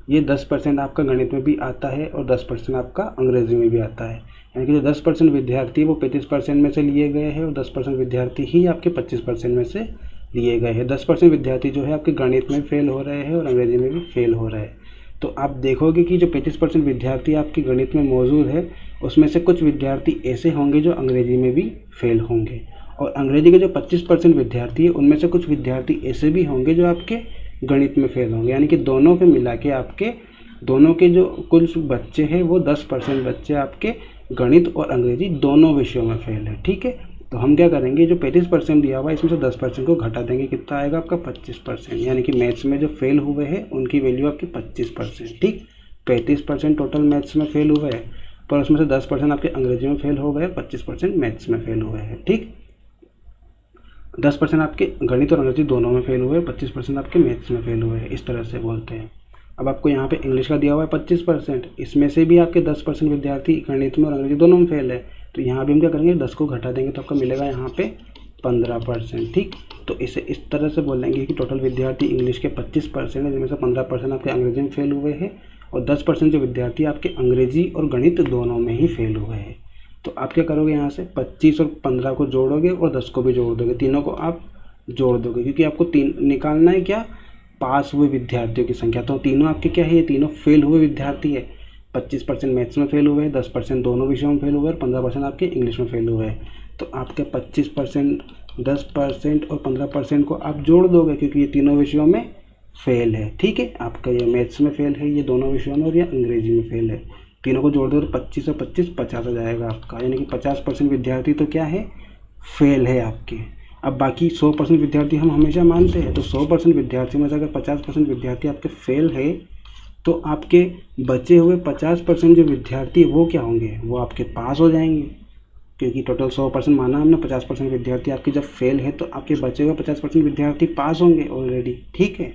ये 10% आपका गणित में भी आता है और 10% आपका अंग्रेजी में भी आता है। यानी कि जो 10% विद्यार्थी वो 35% में से लिए गए हैं और 10% विद्यार्थी ही आपके 25% में से लिए गए हैं। 10% विद्यार्थी जो है आपके गणित में फेल हो रहे हैं और अंग्रेजी में भी फेल हो रहे हैं। तो आप देखोगे कि जो 35% विद्यार्थी आपके गणित में मौजूद है उसमें से कुछ विद्यार्थी ऐसे होंगे जो अंग्रेजी में भी फेल होंगे, और अंग्रेजी के जो 25% विद्यार्थी है उनमें से कुछ विद्यार्थी ऐसे भी होंगे जो आपके गणित में फेल होंगे। यानी कि दोनों के मिला के आपके दोनों के जो कुल बच्चे हैं वो 10% बच्चे आपके गणित और अंग्रेजी दोनों विषयों में फेल है। ठीक है, तो हम क्या करेंगे, जो 35% दिया हुआ है इसमें से 10% को घटा देंगे, कितना आएगा आपका 25%। यानी कि मैथ्स में जो फेल हुए हैं उनकी वैल्यू आपकी 25%। ठीक, 35% टोटल मैथ्स में फेल हुए हैं, पर उसमें से 10% आपके अंग्रेजी में फेल हो गए, 25% मैथ्स में फेल हुए हैं। ठीक, 10% आपके गणित और अंग्रेजी दोनों में फेल हुए, 25% आपके मैथ्स में फेल हुए हैं, इस तरह से बोलते हैं। अब आपको यहाँ पे इंग्लिश का दिया हुआ है 25%, इसमें से भी आपके 10% विद्यार्थी गणित में और अंग्रेजी दोनों में फेल है। तो यहाँ भी हम क्या करेंगे 10 को घटा देंगे तो आपको मिलेगा यहाँ पे 15%। ठीक, तो इसे इस तरह से बोलेंगे कि टोटल विद्यार्थी इंग्लिश के 25% है, जिनमें से 15% आपके अंग्रेजी में फेल हुए हैं और 10% जो विद्यार्थी आपके अंग्रेजी और गणित दोनों में ही फेल हुए हैं। तो आप क्या करोगे, यहाँ से 25 और 15 को जोड़ोगे और 10 को भी जोड़ दोगे, तीनों को आप जोड़ दोगे, क्योंकि आपको तीन निकालना है क्या, पास हुए विद्यार्थियों की संख्या। तो तीनों आपके क्या है, ये तीनों फेल हुए विद्यार्थी है। 25% मैथ्स में फेल हुए हैं, 10% दोनों विषयों में फेल हुए और 15% आपके इंग्लिश में फेल हुए हैं। तो आपके 25%, 10% और 15% को आप जोड़ दोगे, क्योंकि ये तीनों विषयों में फेल है। ठीक है, आपका ये मैथ्स में फेल है, ये दोनों विषयों में, और ये अंग्रेजी में फेल है। तीनों को जोड़ दो तो 25 और 25 50 आ जाएगा आपका, यानी कि 50% विद्यार्थी तो क्या है, फेल है आपके। अब बाकी 100% विद्यार्थी हम हमेशा मानते हैं, तो 100% विद्यार्थी में से अगर 50% विद्यार्थी आपके फेल है, तो आपके बचे हुए 50% जो विद्यार्थी वो क्या होंगे, वो आपके पास हो जाएंगे, क्योंकि टोटल 100% माना हमने, 50% विद्यार्थी आपके जब फेल है तो आपके बचे हुए 50% विद्यार्थी पास होंगे ऑलरेडी। ठीक है,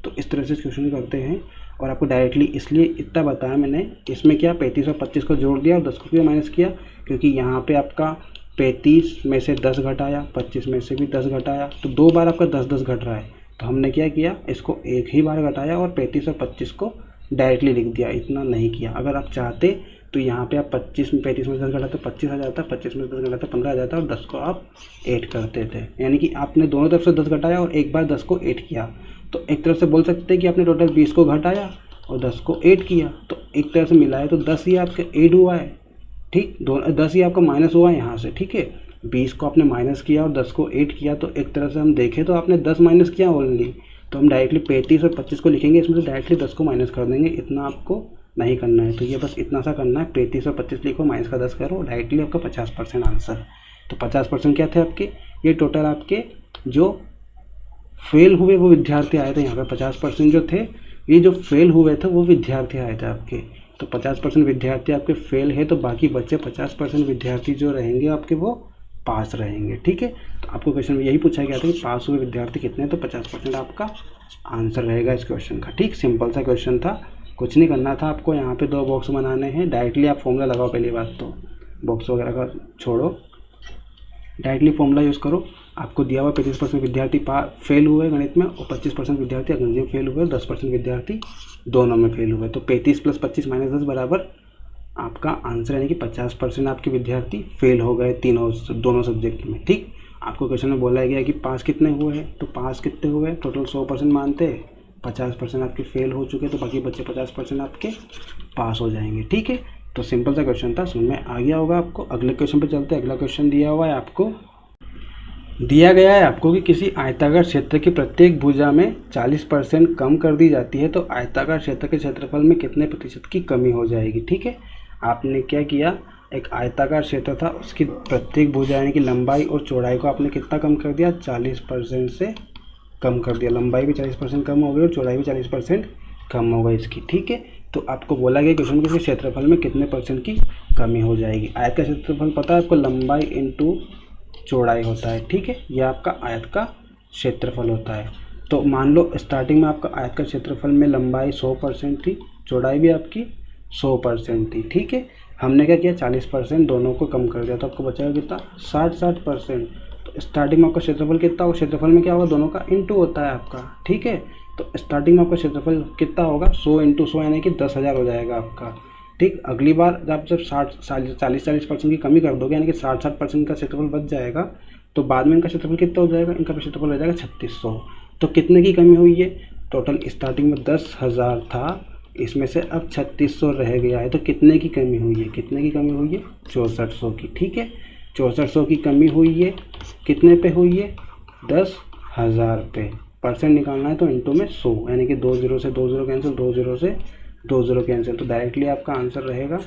तो इस तरह से क्वेश्चन करते हैं। और आपको डायरेक्टली इसलिए इतना बताया मैंने, इसमें क्या 35 और 25 को जोड़ दिया और 10 को क्यों माइनस किया, क्योंकि यहाँ पे आपका 35 में से 10 घटाया, 25 में से भी 10 घटाया, तो 2 बार आपका 10-10 घट रहा है। तो हमने क्या किया, इसको एक ही बार घटाया और 35 और 25 को डायरेक्टली लिख दिया, इतना नहीं किया। अगर आप चाहते तो यहाँ पे आप 35 में 10 घटाते 25 आ जाता, 25 में 10 घटाते 15 आ जाता और 10 को आप ऐड करते थे, यानी कि आपने दोनों तरफ से 10 घटाया और एक बार 10 को ऐड किया। तो एक तरफ से बोल सकते हैं कि आपने टोटल 20 को घटाया और 10 को ऐड किया, तो एक तरह से मिलाए तो 10 ही आपका ऐड हुआ है। ठीक, 10 ही आपका माइनस हुआ है यहाँ से। ठीक है, 20 को आपने माइनस किया और 10 को ऐड किया, तो एक तरह से हम देखें तो आपने 10 माइनस किया ओनली, तो हम डायरेक्टली 35 और 25 को लिखेंगे, इसमें से डायरेक्टली 10 को माइनस कर देंगे, इतना आपको नहीं करना है। तो ये बस इतना सा करना है, 35 और 25 लिखो, माइनस का 10 करो, डायरेक्टली आपका 50% आंसर। तो 50% क्या थे आपके, ये टोटल आपके जो फेल हुए वो विद्यार्थी आए थे, यहाँ पे 50% जो थे, ये जो फेल हुए थे वो विद्यार्थी आए थे आपके। तो 50% विद्यार्थी आपके फेल है, तो बाकी बच्चे 50% विद्यार्थी जो रहेंगे आपके वो पास रहेंगे। ठीक है, तो आपको क्वेश्चन में यही पूछा गया था कि पास हुए विद्यार्थी कितने, तो 50% आपका आंसर रहेगा इस क्वेश्चन का। ठीक, सिंपल सा क्वेश्चन था, कुछ नहीं करना था आपको। यहाँ पे 2 बॉक्स बनाने हैं, डायरेक्टली आप फॉर्मूला लगाओ, पहली बात तो बॉक्स वगैरह का छोड़ो, डायरेक्टली फॉर्मूला यूज़ करो। आपको दिया हुआ 35% विद्यार्थी फेल हुए गणित में और 25% विद्यार्थी अंग्रेजी में फेल हुए, 10% विद्यार्थी दोनों में फेल हुए। तो 35 + 25 - 10 बराबर आपका आंसर, यानी कि 50% आपके विद्यार्थी फेल हो गए दोनों सब्जेक्ट में। ठीक, आपको क्वेश्चन में बोला गया कि पास कितने हुए हैं, तो पास कितने हुए, टोटल 100% मानते हैं, 50% आपके फेल हो चुके, तो बाकी बच्चे 50% आपके पास हो जाएंगे। ठीक है, तो सिंपल सा क्वेश्चन था, समझ में आ गया होगा आपको। अगले क्वेश्चन पे चलते हैं। अगला क्वेश्चन दिया हुआ है आपको, दिया गया है आपको कि किसी आयताकार क्षेत्र की प्रत्येक भुजा में 40% कम कर दी जाती है, तो आयताकार क्षेत्र के क्षेत्रफल में कितने प्रतिशत की कमी हो जाएगी। ठीक है, आपने क्या किया, एक आयताकार क्षेत्र था, उसकी प्रत्येक भुजा यानी कि लंबाई और चौड़ाई को आपने कितना कम कर दिया, 40% से कम कर दिया। लंबाई भी 40% कम हो गई और चौड़ाई भी 40% कम हो गई इसकी। ठीक है, तो आपको बोला गया क्वेश्चन के क्षेत्रफल में कितने % की कमी हो जाएगी। आयत का क्षेत्रफल पता है आपको, लंबाई इंटू चौड़ाई होता है। ठीक है, यह आपका आयत का क्षेत्रफल होता है। तो मान लो स्टार्टिंग में आपका आयत का क्षेत्रफल में लंबाई 100% थी, चौड़ाई भी आपकी 100% थी। ठीक है, हमने क्या किया, 40% दोनों को कम कर दिया, तो आपको बचेगा कितना, 60%। तो स्टार्टिंग में आपका क्षेत्रफल कितना होगा, क्षेत्रफल में क्या होगा, दोनों का इंटू होता है आपका। ठीक है, तो स्टार्टिंग में आपका क्षेत्रफल कितना होगा, 100 × 100 यानी कि 10,000 हो जाएगा आपका। ठीक, अगली बार जब 40% की कमी कर दोगे, यानी कि 60% का क्षेत्रफल बच जाएगा, तो बाद में इनका क्षेत्रफल कितना हो जाएगा, इनका क्षेत्रफल हो जाएगा 3600। तो कितने की कमी हुई है, टोटल स्टार्टिंग में 10,000 था, इसमें से अब 3600 रह गया है, तो कितने की कमी हुई है, कितने की कमी हुई है, 6400 की। ठीक है, 6400 की कमी हुई है, कितने पे हुई है, 10,000 पे। परसेंट निकालना है तो इंटू में 100, यानी कि 2 0 से 2 0 कैंसिल, 2 0 से 2 0 कैंसिल, तो डायरेक्टली आपका आंसर रहेगा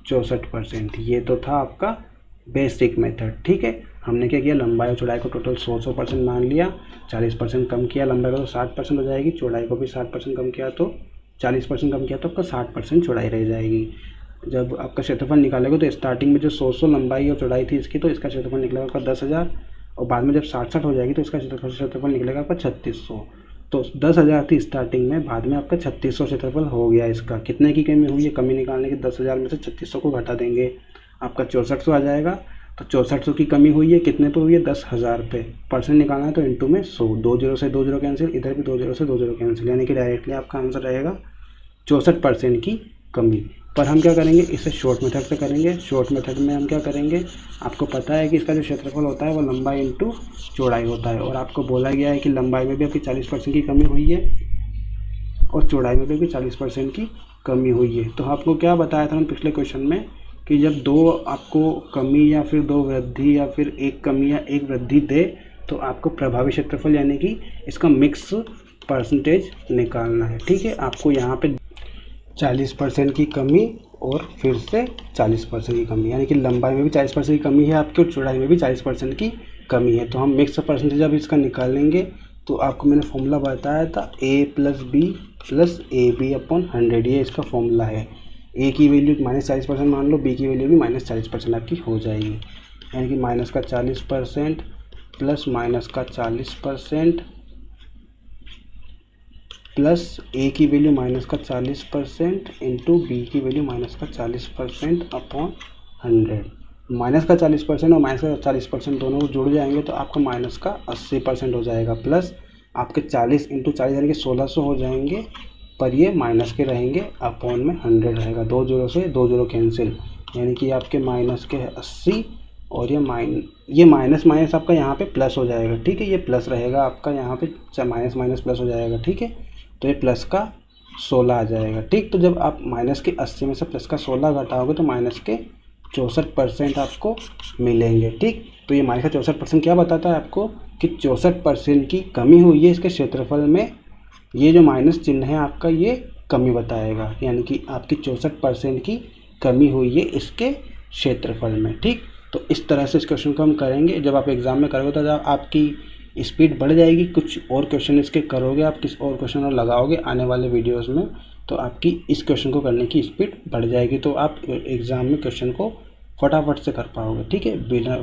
64%। ये तो था आपका बेसिक मेथड। ठीक है, हमने क्या किया, लंबाई और चौड़ाई को टोटल 100% मान लिया, 40% कम किया, लंबाई को तो 60% हो जाएगी, चौड़ाई को भी 60% कम किया, तो 40% कम किया तो आपका 60% चौड़ाई रह जाएगी। जब आपका क्षेत्रफल निकालेगा तो स्टार्टिंग में जो 100 लंबाई और चौड़ाई थी इसकी, तो इसका क्षेत्रफल निकलेगा आपका 10,000, और बाद में जब 60 हो जाएगी तो इसका क्षेत्रफल निकलेगा आपका 3600। तो 10,000 थी स्टार्टिंग में, बाद में आपका 3600 क्षेत्रफल हो गया। इसका कितने की कमी हुई है, कमी निकालने की 10,000 में से 3600 को घटा देंगे, आपका 6400 आ जाएगा। तो 6400 की कमी हुई है, कितने पे हुई है? 10,000 पे। परसेंट निकालना है तो इंटू में 100, 2 जीरो से 2 जीरो कैंसिल, इधर भी 2 जीरो से 2 जीरो कैंसिल, यानी कि डायरेक्टली आपका आंसर रहेगा 64% की कमी। पर हम क्या करेंगे, इसे शॉर्ट मेथड से करेंगे। शॉर्ट मेथड में हम क्या करेंगे, आपको पता है कि इसका जो क्षेत्रफल होता है वो लंबाई इंटू चौड़ाई होता है, और आपको बोला गया है कि लंबाई में भी आपकी 40% की कमी हुई है और चौड़ाई में भी 40% की कमी हुई है। तो आपको क्या बताया था हम पिछले क्वेश्चन में कि जब दो आपको कमी या फिर दो वृद्धि या फिर एक कमी या एक वृद्धि दे तो आपको प्रभावी क्षेत्रफल यानी कि इसका मिक्स परसेंटेज निकालना है। ठीक है, आपको यहाँ पे 40% की कमी और फिर से 40% की कमी, यानी कि लंबाई में भी 40% की कमी है आपकी और चौड़ाई में भी 40% की कमी है। तो हम मिक्स परसेंटेज अब इसका निकालेंगे। तो आपको मैंने फॉर्मूला बताया था a + b + AB/100, ये इसका फॉर्मूला है। a की वैल्यू -40% मान लो, b की वैल्यू भी -40% आपकी हो जाएगी, यानी कि -40% प्लस -40% प्लस a की वैल्यू -40% इंटू बी की वैल्यू -40% अपॉन 100। -40% और -40% दोनों को जुड़ जाएंगे तो आपका -80% हो जाएगा, प्लस आपके 40 इंटू 40 यानी कि 1600 हो जाएंगे, पर ये माइनस के रहेंगे, अपॉन में 100 रहेगा। 2 जीरो से 2 जीरो कैंसिल, यानी कि आपके -80 और ये माइनस माइनस आपका यहाँ पे प्लस हो जाएगा। ठीक है, ये प्लस रहेगा आपका यहाँ पे, माइनस माइनस प्लस हो जाएगा। ठीक है, तो ये प्लस का 16 आ जाएगा। ठीक, तो जब आप -80 में से प्लस का 16 घटाओगे तो -64% आपको मिलेंगे। ठीक, तो ये -64% क्या बताता है आपको कि 64% की कमी हुई है इसके क्षेत्रफल में। ये जो माइनस चिन्ह है आपका ये कमी बताएगा, यानी कि आपकी 64% की कमी हुई है इसके क्षेत्रफल में। ठीक, तो इस तरह से इस क्वेश्चन को हम करेंगे। जब आप एग्ज़ाम में करोगे तो जब आपकी स्पीड बढ़ जाएगी, कुछ और क्वेश्चन इसके करोगे, आप किस और क्वेश्चन और लगाओगे आने वाले वीडियोस में, तो आपकी इस क्वेश्चन को करने की स्पीड बढ़ जाएगी, तो आप एग्ज़ाम में क्वेश्चन को फटाफट से कर पाओगे। ठीक है,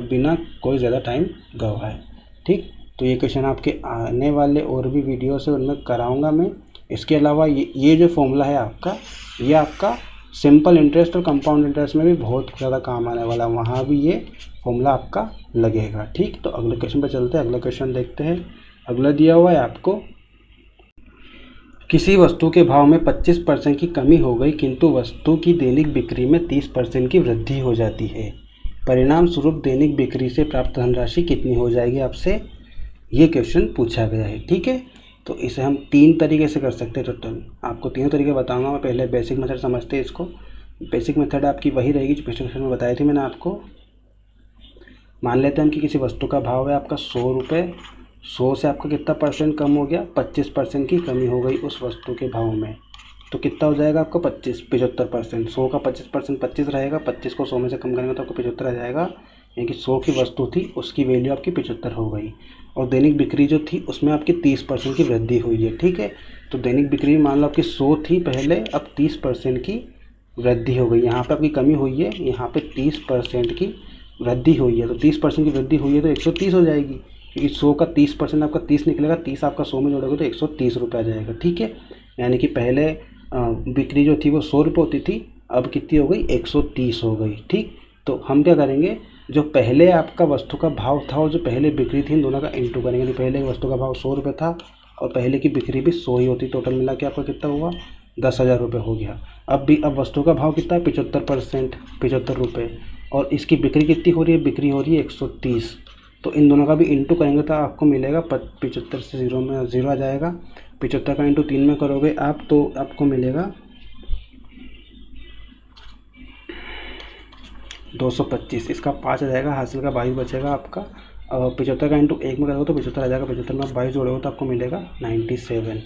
बिना कोई ज़्यादा टाइम गवाए। ठीक, तो ये क्वेश्चन आपके आने वाले और भी वीडियोस है उनमें कराऊंगा मैं। इसके अलावा ये जो फॉर्मूला है आपका, ये आपका सिंपल इंटरेस्ट और कंपाउंड इंटरेस्ट में भी बहुत ज़्यादा काम आने वाला है, वहाँ भी ये फॉर्मूला आपका लगेगा। ठीक, तो अगले क्वेश्चन पर चलते हैं। अगला क्वेश्चन देखते हैं। अगला दिया हुआ है आपको, किसी वस्तु के भाव में 25% की कमी हो गई किंतु वस्तु की दैनिक बिक्री में 30% की वृद्धि हो जाती है। परिणाम स्वरूप दैनिक बिक्री से प्राप्त धनराशि कितनी हो जाएगी, आपसे ये क्वेश्चन पूछा गया है। ठीक है, तो इसे हम 3 तरीके से कर सकते हैं। टोटल आपको 3 तरीके बताऊंगा मैं। पहले बेसिक मेथड समझते हैं इसको। बेसिक मेथड आपकी वही रहेगी जो पिछले क्वेश्चन में बताई थी मैंने आपको। मान लेते हैं कि किसी वस्तु का भाव है आपका 100 रुपये, 100 से आपका कितना परसेंट कम हो गया, 25% की कमी हो गई उस वस्तु के भाव में, तो कितना हो जाएगा आपको 75%। 100 का 25% 25 रहेगा, 25 को 100 में से कम करेंगे तो आपको 75 आ जाएगा, यानी कि 100 की वस्तु थी उसकी वैल्यू आपकी 75 हो गई। और दैनिक बिक्री जो थी उसमें आपकी 30% की वृद्धि हुई है। ठीक है, तो दैनिक बिक्री मान लो आपकी 100 थी पहले, अब 30% की वृद्धि हो गई। यहाँ पे आपकी कमी हुई है, यहाँ पे 30% की वृद्धि हुई है, तो 30% की वृद्धि हुई है तो 130 हो जाएगी, क्योंकि 100 का 30% आपका 30 निकलेगा, 30 आपका 100 में जोड़ोगे तो 130 रुपये आ जाएगा। ठीक है, यानी कि पहले बिक्री जो थी वो 100 रुपये होती थी, अब कितनी हो गई, 130 हो गई। ठीक, तो हम क्या करेंगे, जो पहले आपका वस्तु का भाव था और जो पहले बिक्री थी इन दोनों का इंटू करेंगे। तो पहले वस्तु का भाव 100 रुपये था और पहले की बिक्री भी 100 ही होती, टोटल मिला के आपका कितना हुआ, 10,000 रुपये हो गया। अब वस्तु का भाव कितना है, 75%, 75 रुपये, और इसकी बिक्री कितनी हो रही है, बिक्री हो रही है 130। तो इन दोनों का भी इंटू करेंगे तो आपको मिलेगा 75 से 0 में 0 आ जाएगा, 75 का इंटू 3 में करोगे आप तो आपको मिलेगा 225। इसका 5 आ जाएगा, हासिल का 22 बचेगा आपका। 75 का इंटू 1 में करोगे तो 75 आ जाएगा, 75 में आप 22 जोड़ोगे तो आपको मिलेगा 97।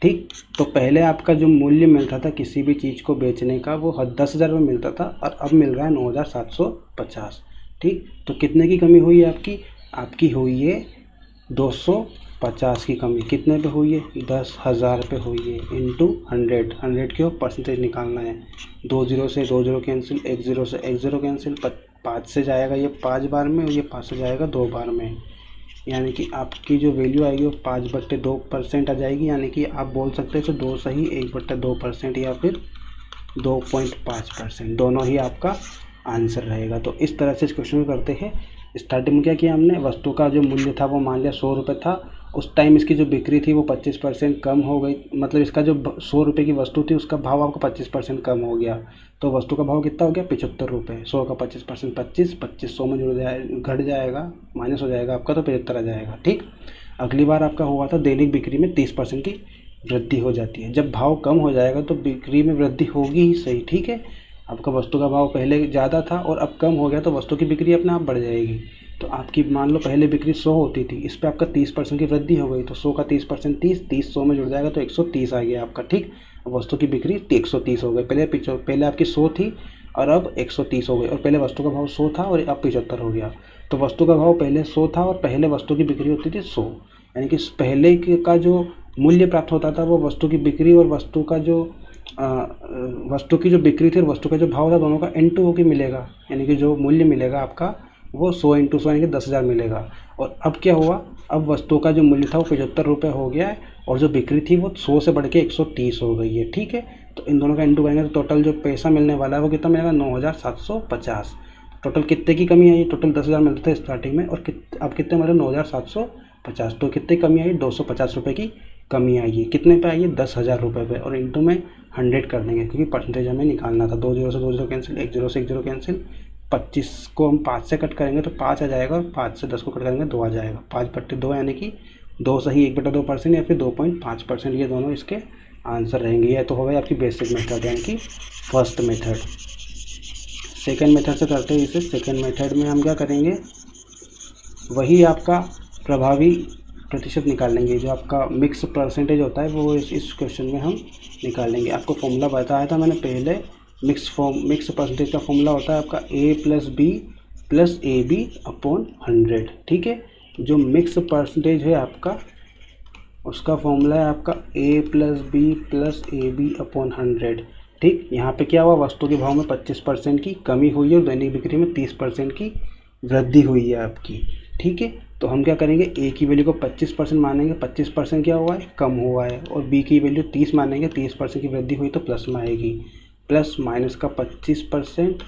ठीक, तो पहले आपका जो मूल्य मिलता था किसी भी चीज़ को बेचने का वो 10,000 में मिलता था और अब मिल रहा है 9,750। ठीक, तो कितने की कमी हुई है आपकी हुई है 250 की कमी। कितने पे हुई है, 10,000 पे हुई है, इंटू 100 के परसेंटेज निकालना है। 2 जीरो से 2 जीरो कैंसिल, 1 जीरो से 1 जीरो कैंसिल, 5 से जाएगा ये 5 बार में और ये 5 से जाएगा 2 बार में, यानी कि आपकी जो वैल्यू आएगी वो 5/2% आ जाएगी, यानी कि आप बोल सकते हैं 2 सही 1/2% या फिर 2.5%, दोनों ही आपका आंसर रहेगा। तो इस तरह से इस क्वेश्चन को करते हैं। स्टार्टिंग में क्या किया हमने, वस्तु का जो मूल्य था वो मान लिया 100 रुपये था, उस टाइम इसकी जो बिक्री थी वो 25% कम हो गई, मतलब इसका जो 100 रुपये की वस्तु थी उसका भाव आपको 25% कम हो गया, तो वस्तु का भाव कितना हो गया 75 रुपये। 100 का 25% 25, 100 में जुड़ जाए घट जाएगा, माइनस हो जाएगा आपका, तो 75 आ जाएगा। ठीक, अगली बार आपका हुआ था दैनिक बिक्री में 30% की वृद्धि हो जाती है। जब भाव कम हो जाएगा तो बिक्री में वृद्धि होगी ही सही। ठीक है, आपका वस्तु का भाव पहले ज़्यादा था और अब कम हो गया तो वस्तु की बिक्री अपने आप बढ़ जाएगी। तो आपकी मान लो पहले बिक्री 100 होती थी, इस पर आपका 30% की वृद्धि हो गई, तो 100 का 30% 30, 30 100 में जुड़ जाएगा तो 130 आ गया आपका। ठीक, अब वस्तु की बिक्री 130 हो गई, पहले आपकी 100 थी और अब 130 हो गई, और पहले वस्तु का भाव 100 था और अब 75 हो गया। तो वस्तु का भाव पहले 100 था और पहले वस्तु की बिक्री होती थी 100, यानी कि पहले का जो मूल्य प्राप्त होता था वो वस्तु की बिक्री और वस्तु की जो बिक्री थी और वस्तु का जो भाव था दोनों का इंटू होकर मिलेगा, यानी कि जो मूल्य मिलेगा आपका वो 100 × 100 यानी कि 10,000 मिलेगा। और अब क्या हुआ, अब वस्तु का जो मूल्य था वो 75 रुपये हो गया है और जो बिक्री थी वो 100 से बढ़ के 130 हो गई है। ठीक है, तो इन दोनों का इंटू करेंगे तो टोटल जो पैसा मिलने वाला है वो कितना मिलेगा 9,750। टोटल कितने की कमी आई, टोटल 10,000 मिलते थे स्टार्टिंग में और अब कितने मिले 9,750, तो कितनी कमी आई 250 रुपये की कमी आई है। कितने पे आई है 10,000 रुपये पे, और इंटू में 100 कर देंगे क्योंकि परसेंटेज हमें निकालना था। 2 0 से 2 0 कैंसिल, 1 0 से 1 0 कैंसिल, 25 को हम 5 से कट करेंगे तो 5 आ जाएगा, और 5 से 10 को कट करेंगे 2 आ जाएगा। 5/2 यानी कि 2 सही 1/2% या फिर 2.5%, ये दोनों इसके आंसर रहेंगे। यह तो हो गई आपकी बेसिक मेथड यानी कि फर्स्ट मेथड। सेकेंड मेथड से करते हैं इसे। सेकेंड मेथड में हम क्या करेंगे, वही आपका प्रभावी प्रतिशत निकाल लेंगे, जो आपका मिक्स परसेंटेज होता है वो इस क्वेश्चन में हम निकाल लेंगे। आपको फॉर्मूला बताया था मैंने पहले, मिक्स परसेंटेज का फॉर्मूला होता है आपका A + B + AB/100। ठीक है, जो मिक्स परसेंटेज है आपका उसका फॉर्मूला है आपका A + B + AB/100। ठीक, यहाँ पे क्या हुआ, वस्तु के भाव में 25% की कमी हुई है और दैनिक बिक्री में 30% की वृद्धि हुई है आपकी। ठीक है, तो हम क्या करेंगे, A की वैल्यू को 25% मानेंगे, 25% क्या हुआ है कम हुआ है, और B की वैल्यू 30 मानेंगे, 30% की वृद्धि हुई तो प्लस में आएगी, प्लस माइनस का 25%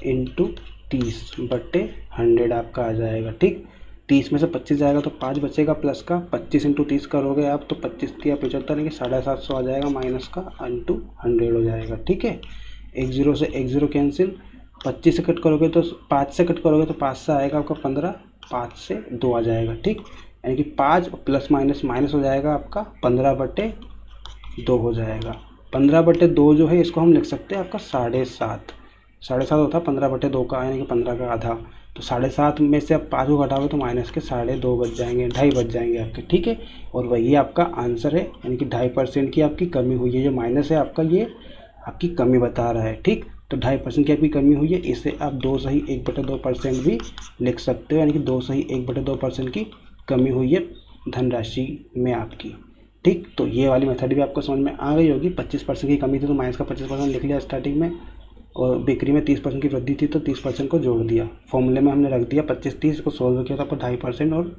× 30/100 आपका आ जाएगा। ठीक, 30 में से 25 जाएगा तो 5 बचेगा प्लस का, 25 × 30 करोगे आप तो 25 या 75 यानी कि 750 आ जाएगा, माइनस का × 100 हो जाएगा। ठीक है, 1 0 से 1 0 कैंसिल, 25 से कट करोगे तो 5 से कट करोगे तो 5 से आएगा आपका 15, 5 से 2 आ जाएगा। ठीक, यानी कि 5 प्लस माइनस माइनस हो जाएगा आपका 15/2 हो जाएगा। 15/2 जो है इसको हम लिख सकते हैं आपका 7.5 होता है 15/2 का, यानी कि 15 का आधा, तो 7.5 में से आप 5 को घटाओगे तो माइनस के 2.5 बच जाएंगे, 2.5 बच जाएंगे आपके। ठीक है, और वही आपका आंसर है, यानी कि 2.5% की आपकी कमी हुई है। जो माइनस है आपका ये आपकी कमी बता रहा है। ठीक, तो 2.5% की आपकी कमी हुई है, इसे आप 2 सही 1/2% भी लिख सकते हो, यानी कि 2 सही 1/2% की कमी हुई है धनराशि में आपकी। ठीक, तो ये वाली मेथड भी आपको समझ में आ गई होगी। 25% की कमी थी तो माइनस का 25% लिख लिया स्टार्टिंग में, और बिक्री में 30% की वृद्धि थी तो 30% को जोड़ दिया, फॉर्मूले में हमने रख दिया 25-30 को सोल्व किया तो आपको 2.5% और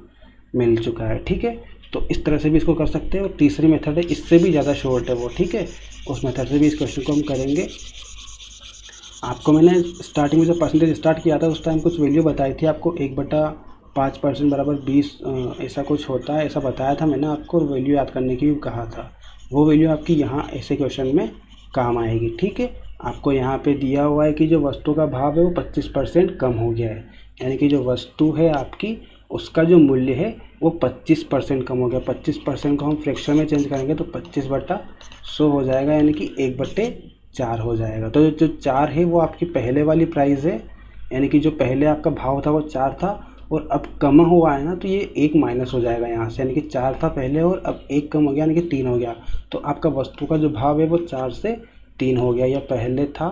मिल चुका है। ठीक है, तो इस तरह से भी इसको कर सकते हैं। और तीसरी मेथड है, इससे भी ज़्यादा शॉर्ट है वो। ठीक है, उस मेथड से भी इस क्वेश्चन को हम करेंगे। आपको मैंने स्टार्टिंग में जब परसेंटेज स्टार्ट किया था उस टाइम कुछ वैल्यू बताई थी आपको, 1/5% बराबर 20 ऐसा कुछ होता है, ऐसा बताया था मैंने आपको, वैल्यू याद करने की भी कहा था। वो वैल्यू आपकी यहाँ ऐसे क्वेश्चन में काम आएगी। ठीक है, आपको यहाँ पे दिया हुआ है कि जो वस्तु का भाव है वो 25% कम हो गया है, यानी कि जो वस्तु है आपकी उसका जो मूल्य है वो 25% कम हो गया। 25% को हम फ्रैक्शन में चेंज करेंगे तो 25/100 हो जाएगा, यानी कि 1/4 हो जाएगा। तो जो 4 है वो आपकी पहले वाली प्राइस है, यानी कि जो पहले आपका भाव था वो 4 था और अब कम हुआ है ना, तो ये 1 माइनस हो जाएगा यहाँ से, यानी कि 4 था पहले और अब 1 कम हो गया, यानी कि 3 हो गया। तो आपका वस्तु का जो भाव है वो 4 से 3 हो गया, यह पहले था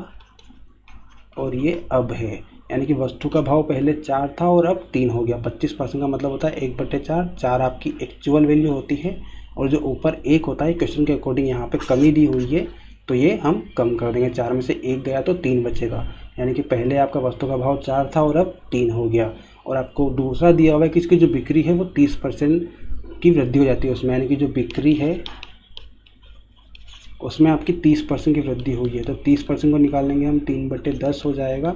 और ये अब है, यानी कि वस्तु का भाव पहले 4 था और अब 3 हो गया। 25% का मतलब होता है 1/4, 4 आपकी एक्चुअल वैल्यू होती है और जो ऊपर 1 होता है क्वेश्चन के अकॉर्डिंग यहाँ पे कमी दी हुई है तो ये हम कम कर देंगे। 4 में से 1 गया तो 3 बचेगा, यानी कि पहले आपका वस्तु का भाव 4 था और अब 3 हो गया। और आपको दूसरा दिया हुआ है कि इसकी जो बिक्री है वो 30% की वृद्धि हो जाती है उसमें, यानी कि जो बिक्री है उसमें आपकी 30% की वृद्धि हुई है, तो 30% को निकालेंगे हम, 3/10 हो जाएगा।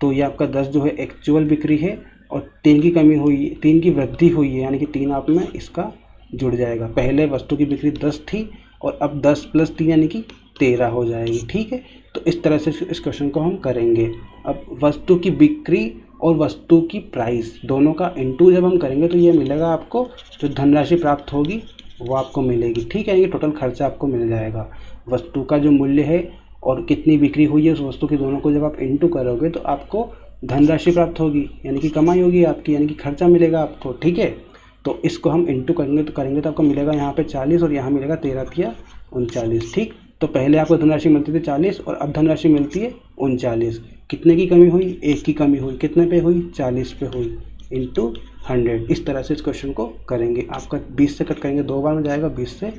तो ये आपका 10 जो है एक्चुअल बिक्री है, और 3 की कमी हुई, 3 की वृद्धि हुई है, यानी कि 3 आप में इसका जुड़ जाएगा। पहले वस्तु की बिक्री 10 थी और अब 10 + 3 यानी कि 13 हो जाएगी। ठीक है, तो इस तरह से इस क्वेश्चन को हम करेंगे। अब वस्तु की बिक्री और वस्तु की प्राइस दोनों का इनटू जब हम करेंगे तो ये मिलेगा आपको, जो धनराशि प्राप्त होगी वो आपको मिलेगी। ठीक है, ये टोटल खर्चा आपको मिल जाएगा। वस्तु का जो मूल्य है और कितनी बिक्री हुई है उस वस्तु की, दोनों को जब आप इनटू करोगे तो आपको धनराशि प्राप्त होगी, यानी कि कमाई होगी आपकी, यानी कि खर्चा मिलेगा आपको। ठीक है, तो इसको हम इनटू करेंगे तो आपको मिलेगा यहाँ पे 40 और यहाँ मिलेगा 13 × 39। ठीक, तो पहले आपको धनराशि मिलती थी 40 और अब धनराशि मिलती है 39। कितने की कमी हुई? 1 की कमी हुई। कितने पे हुई? 40 पे हुई, इंटू 100। इस तरह से इस क्वेश्चन को करेंगे। आपका 20 से कट करेंगे 2 बार में जाएगा, 20 से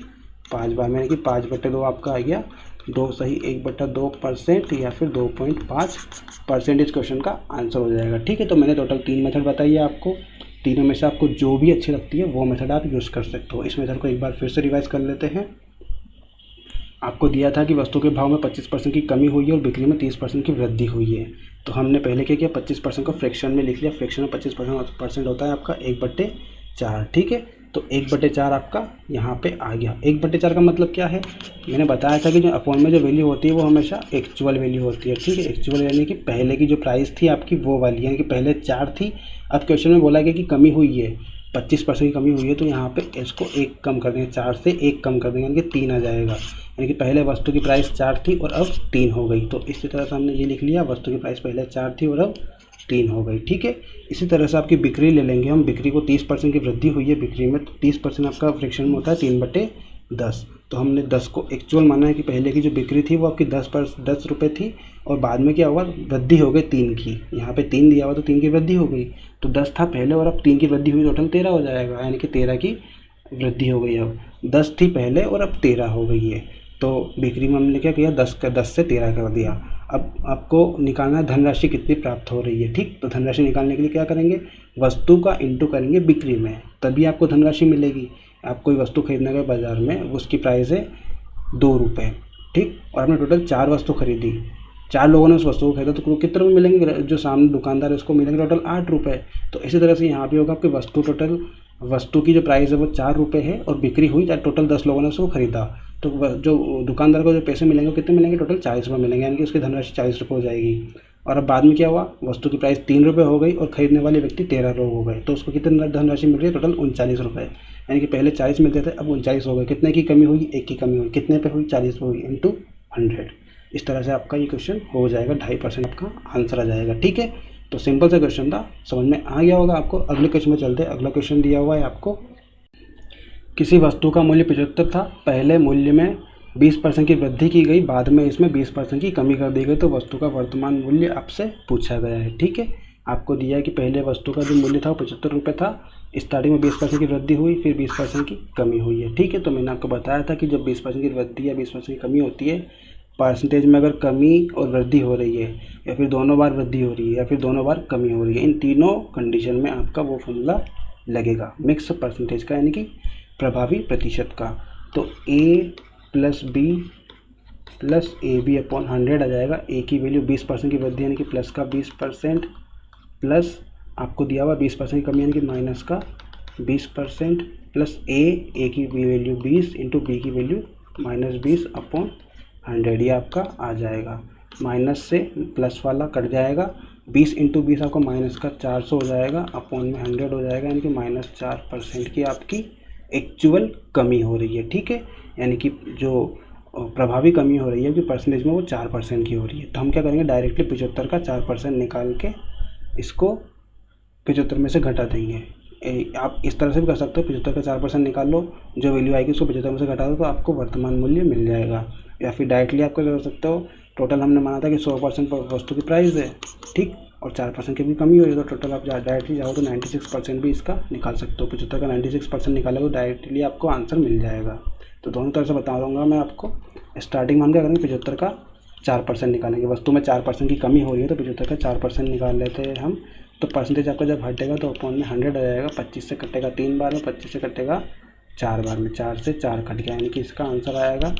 5 बार में, यानी कि 5/2 आपका आ गया। 2 सही 1/2% या फिर 2.5% इस क्वेश्चन का आंसर हो जाएगा। ठीक है, तो मैंने टोटल 3 मेथड बताई है आपको। तीनों में से आपको जो भी अच्छी लगती है वो मेथड आप यूज़ कर सकते हो। इस मेथड को एक बार फिर से रिवाइज कर लेते हैं। आपको दिया था कि वस्तु के भाव में 25% की कमी हुई है और बिक्री में 30% की वृद्धि हुई है। तो हमने पहले क्या किया, 25% को फ्रैक्शन में लिख लिया। फ्रैक्शन में 25% होता है आपका 1/4। ठीक है, तो 1/4 आपका यहाँ पे आ गया। 1/4 का मतलब क्या है? मैंने बताया था कि जो अपॉन में जो वैल्यू होती है वो हमेशा एक्चुअल वैल्यू होती है। ठीक है, एक्चुअल यानी कि पहले की जो प्राइस थी आपकी वो वाली, यानी कि पहले 4 थी, अब क्वेश्चन में बोला गया कि कमी हुई है, 25% की कमी हुई है, तो यहाँ पे इसको 1 कम कर देंगे, 4 से 1 कम कर देंगे, यानी कि 3 आ जाएगा। यानी कि पहले वस्तु की प्राइस 4 थी और अब 3 हो गई। तो इसी तरह से हमने ये लिख लिया, वस्तु की प्राइस पहले 4 थी और अब 3 हो गई। ठीक है, इसी तरह से आपकी बिक्री ले लेंगे हम। बिक्री को 30% की वृद्धि हुई है बिक्री में, तो 30% आपका फ्रैक्शन में होता है 3/10। तो हमने 10 को एक्चुअल माना है कि पहले की जो बिक्री थी वो आपकी 10 रुपये थी और बाद में क्या हुआ, वृद्धि हो गई 3 की। यहाँ पे 3 दिया हुआ तो 3 की वृद्धि हो गई। तो 10 था पहले और अब 3 की वृद्धि हुई, टोटल 13 हो जाएगा, यानी कि 13 की वृद्धि हो गई। अब 10 थी पहले और अब 13 हो गई है। तो बिक्री में हमने क्या किया, 10 से 13 कर दिया। अब आपको निकालना है धनराशि कितनी प्राप्त हो रही है। ठीक, तो धनराशि निकालने के लिए क्या करेंगे, वस्तु का इंटू करेंगे बिक्री में, तभी आपको धनराशि मिलेगी। आप कोई वस्तु खरीदने गए बाजार में, उसकी प्राइस है 2 रुपये। ठीक, और आपने टोटल 4 वस्तु खरीदी, 4 लोगों ने उस वस्तु को खरीदा, तो कितने रुपये मिलेंगे? जो सामने दुकानदार है उसको मिलेंगे टोटल 8 रुपये। तो इसी तरह से यहाँ भी होगा आपकी वस्तु की जो प्राइस है वो 4 रुपये है और बिक्री हुई, टोटल 10 लोगों ने उसको खरीदा, तो जो दुकानदार को जो पैसे मिलेंगे वो कितने मिलेंगे? टोटल 40 रुपये मिलेंगे, यानी कि उसकी धनराशि 40 रुपये हो जाएगी। और अब बाद में क्या हुआ, वस्तु की प्राइस 3 रुपये हो गई और खरीदने वाले व्यक्ति 13 लोग हो गए, तो उसको कितनी धनराशि मिल रही है? टोटल 39 रुपये। यानी कि पहले 40 मिलते थे, अब 39 हो गए। कितने की कमी हुई? 1 की कमी हुई। कितने पे हुई? 40 पे हुई, इंटू 100। इस तरह से आपका ये क्वेश्चन हो जाएगा, 2.5% आपका आंसर आ जाएगा। ठीक है, तो सिंपल सा क्वेश्चन था, समझ में आ गया होगा आपको। अगले क्वेश्चन में चलते हैं। अगला क्वेश्चन दिया हुआ है आपको, किसी वस्तु का मूल्य 75 था, पहले मूल्य में 20% की वृद्धि की गई, बाद में इसमें 20% की कमी कर दी गई, तो वस्तु का वर्तमान मूल्य आपसे पूछा गया है। ठीक है, आपको दिया है कि पहले वस्तु का जो मूल्य था वो 75 रुपये था, स्टार्टिंग में 20% की वृद्धि हुई, फिर 20% की कमी हुई है। ठीक है, तो मैंने आपको बताया था कि जब 20% की वृद्धि या 20% की कमी होती है, परसेंटेज में अगर कमी और वृद्धि हो रही है, या फिर दोनों बार वृद्धि हो रही है, या फिर दोनों बार कमी हो रही है, इन तीनों कंडीशन में आपका वो फॉर्मूला लगेगा, मिक्स परसेंटेज का, यानी कि प्रभावी प्रतिशत का। तो A + B + AB अपॉन 100 आ जाएगा। ए की वैल्यू 20% की वृद्धि यानी कि प्लस का 20%, प्लस आपको दिया हुआ 20% की कमी यानी कि माइनस का 20%, प्लस ए की वैल्यू 20 इंटू बी की वैल्यू -20 अपॉन 100, ये आपका आ जाएगा। माइनस से प्लस वाला कट जाएगा, 20 इंटू 20 आपको माइनस का 400 हो जाएगा, अपॉन में 100 हो जाएगा, यानी कि -4% की आपकी एक्चुअल कमी हो रही है। ठीक है, यानी कि जो प्रभावी कमी हो रही है कि परसेंटेज में वो 4% की हो रही है। तो हम क्या करेंगे, डायरेक्टली 75 का 4% निकाल के इसको 75 में से घटा देंगे। आप इस तरह से भी कर सकते हो, 75 का 4% निकाल लो, जो वैल्यू आएगी उसको 75 में से घटा दो, तो आपको वर्तमान मूल्य मिल जाएगा। या फिर डायरेक्टली आप क्या कर सकते हो, टोटल हमने माना था कि 100% वस्तु की प्राइस है, ठीक, और 4% की भी कमी हो रही है, तो टोटल आप डायरेक्टली जाओ तो 96% भी इसका निकाल सकते हो। 75 का 96% निकालोगे तो डायरेक्टली आपको आंसर मिल जाएगा। तो दोनों तरह से बता दूँगा मैं आपको। स्टार्टिंग में हम क्या करेंगे, 75 का 4% निकालेंगे। वस्तु में 4% की कमी हो रही है तो 75 का 4% निकाल लेते हैं हम। तो परसेंटेज आपका जब हटेगा तो अपॉन में 100 आ जाएगा। 25 से कटेगा 3 बार में, 25 से कटेगा 4 बार में, 4 से 4 कट गया, यानी कि इसका आंसर आएगा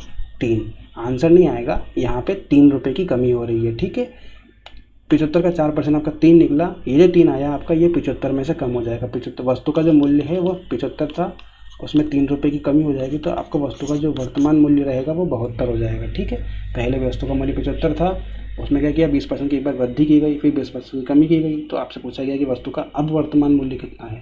3। आंसर नहीं आएगा, यहाँ पे 3 रुपये की कमी हो रही है। ठीक है, 75 का 4% आपका 3 निकला, ये जो 3 आया आपका ये 75 में से कम हो जाएगा। 75 वस्तु का जो मूल्य है वो 75 था, उसमें 3 रुपये की कमी हो जाएगी, तो आपका वस्तु का जो वर्तमान मूल्य रहेगा वो 72 हो जाएगा। ठीक है, पहले वस्तु का मूल्य 75 था, उसमें क्या किया 20% की एक बार वृद्धि की गई, फिर 20% की कमी की गई, तो आपसे पूछा गया कि वस्तु का अब वर्तमान मूल्य कितना है।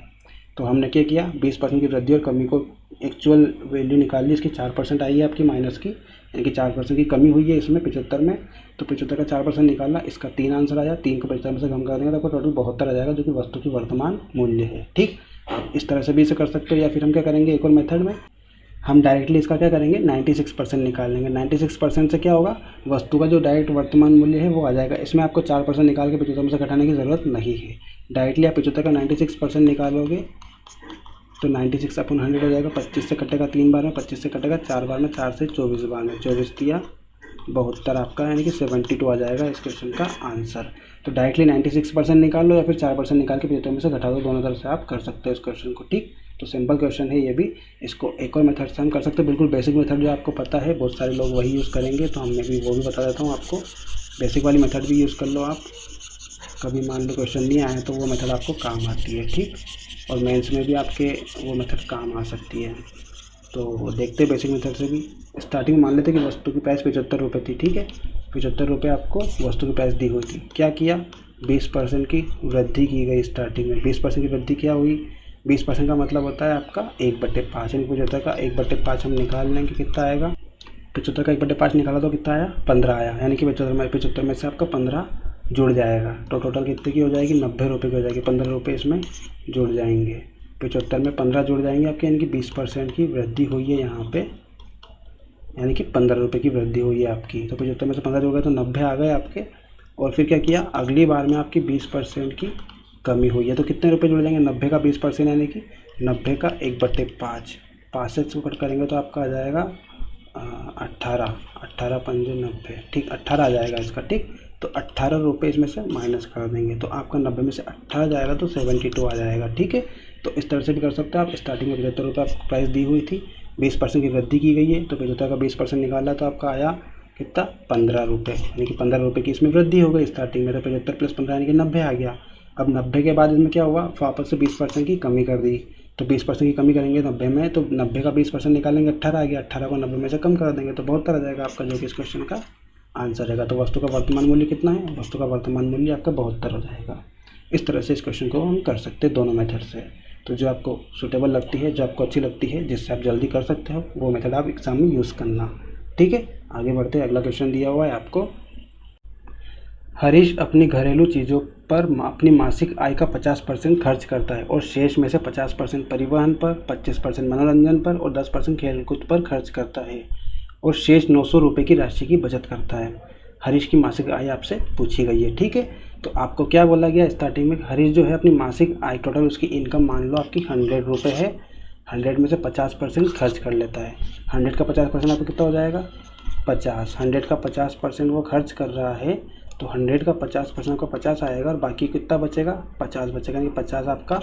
तो हमने क्या किया 20% की वृद्धि और कमी को एक्चुअल वैल्यू निकाल ली, इसकी 4% आई है आपकी माइनस की, यानी कि 4% की कमी हुई है इसमें 75 में, तो 75 का 4% निकाला, इसका 3 आंसर आया। 3 को 75 में से कम कर देंगे तो आपको टोटल 72 आ जाएगा, जो कि वस्तु की वर्तमान मूल्य है। ठीक, आप इस तरह से भी इसे कर सकते हो, या फिर हम क्या करेंगे एक और मेथड में हम डायरेक्टली इसका क्या करेंगे 96% निकाल लेंगे। 96% से क्या होगा, वस्तु का जो डायरेक्ट वर्तमान मूल्य है वो आ जाएगा। इसमें आपको 4% निकाल के 75 में से घटाने की ज़रूरत नहीं है। डायरेक्टली आप 75 का 96% निकालोगे तो 96 अपॉन 100 हो जाएगा। 25 से कटेगा 3 बार में, 25 से कटेगा 4 बार में, 4 से 24 बार में, 24 दिया 72 आपका, यानी कि 72 आ जाएगा इस क्वेश्चन का आंसर। तो डायरेक्टली 96% निकाल लो या फिर 4% निकाल के 75 में से घटा दो, दोनों तरफ से आप कर सकते हो इस क्वेश्चन को। ठीक, तो सिंपल क्वेश्चन है ये भी, इसको एक और मेथड से हम कर सकते हैं, बिल्कुल बेसिक मेथड जो आपको पता है, बहुत सारे लोग वही यूज़ करेंगे, तो हमने भी वो भी बता देता हूँ आपको। बेसिक वाली मेथड भी यूज़ कर लो आप, कभी मान लो क्वेश्चन नहीं आया तो वो मेथड आपको काम आती है। ठीक, और मेंस में भी आपके वो मेथड काम आ सकती है। तो देखते हैं बेसिक मेथड से भी। स्टार्टिंग में मान लेते कि वस्तु की प्राइस 75 रुपये थी। ठीक है, 75 रुपये आपको वस्तु की प्राइस दी हुई थी। क्या किया 20% की वृद्धि की गई स्टार्टिंग में। 20% की वृद्धि क्या हुई, 20% का मतलब होता है आपका 1/5, यानी 75 का 1/5 हम निकाल लेंगे, कितना आएगा 75 का 1/5 निकाला तो कितना आया 15 आया, यानी कि 75 में से आपका 15 जुड़ जाएगा, तो टोटल कितने की हो जाएगी 90 रुपये की हो जाएगी। 15 रुपये इसमें जुड़ जाएंगे, 75 में 15 जुड़ जाएंगे आपके, यानी कि 20% की वृद्धि हुई है यहाँ पे, यानी कि 15 रुपये की वृद्धि हुई है आपकी। तो 75 में से 15 जुड़ गए तो 90 आ गए आपके। और फिर क्या किया अगली बार में आपकी 20% की कमी हुई है, तो कितने रुपए जुड़ जाएंगे 90 का 20%, यानी कि 90 का 1/5, 5 से इसको कट करेंगे तो आपका आ जाएगा 18, 18 पंजे 90। ठीक, 18 आ जाएगा इसका। ठीक, तो 18 रुपये इसमें से माइनस कर देंगे, तो आपका 90 में से 18 जाएगा तो 72 आ जाएगा। ठीक है, तो इस तरह से भी कर सकते हो आप। स्टार्टिंग में 75 रुपये आपको प्राइस दी हुई थी, 20% की वृद्धि की गई है, तो 75 का 20% निकाला तो आपका आया कितना 15 रुपये, यानी कि 15 रुपये की इसमें वृद्धि हो गई स्टार्टिंग में। तो 75 प्लस 15 यानी कि 90 आ गया। अब 90 के बाद इसमें क्या हुआ वापस से 20% की कमी कर दी, तो 20% की कमी करेंगे 90 में, तो 90 का 20% निकालेंगे 18 आ गया, 18 को 90 में से कम कर देंगे तो 72 आ जाएगा आपका, जो कि इस क्वेश्चन का आंसर रहेगा। तो वस्तु का वर्तमान मूल्य कितना है, वस्तु का वर्तमान मूल्य आपका 72 हो जाएगा। इस तरह से इस क्वेश्चन को हम कर सकते हैं दोनों मेथड से। तो जो आपको सूटेबल लगती है, जो आपको अच्छी लगती है, जिससे आप जल्दी कर सकते हो, वो मेथड आप एग्जाम में यूज़ करना। ठीक है, आगे बढ़ते हैं। अगला क्वेश्चन दिया हुआ है आपको, हरीश अपनी घरेलू चीज़ों पर अपनी मासिक आय का 50% खर्च करता है और शेष में से 50% परिवहन पर, 25% मनोरंजन पर और 10% खेलकूद पर खर्च करता है और शेष 900 रुपये की राशि की बचत करता है। हरीश की मासिक आय आपसे पूछी गई है। ठीक है, तो आपको क्या बोला गया स्टार्टिंग में, हरीश जो है अपनी मासिक आय टोटल उसकी इनकम मान लो आपकी 100 रुपये है, 100 में से 50% खर्च कर लेता है। 100 का 50% आपको कितना हो जाएगा 50, 100 का 50% वो खर्च कर रहा है, तो 100 का 50% को 50 आएगा और बाकी कितना बचेगा 50 बचेगा, यानी 50 आपका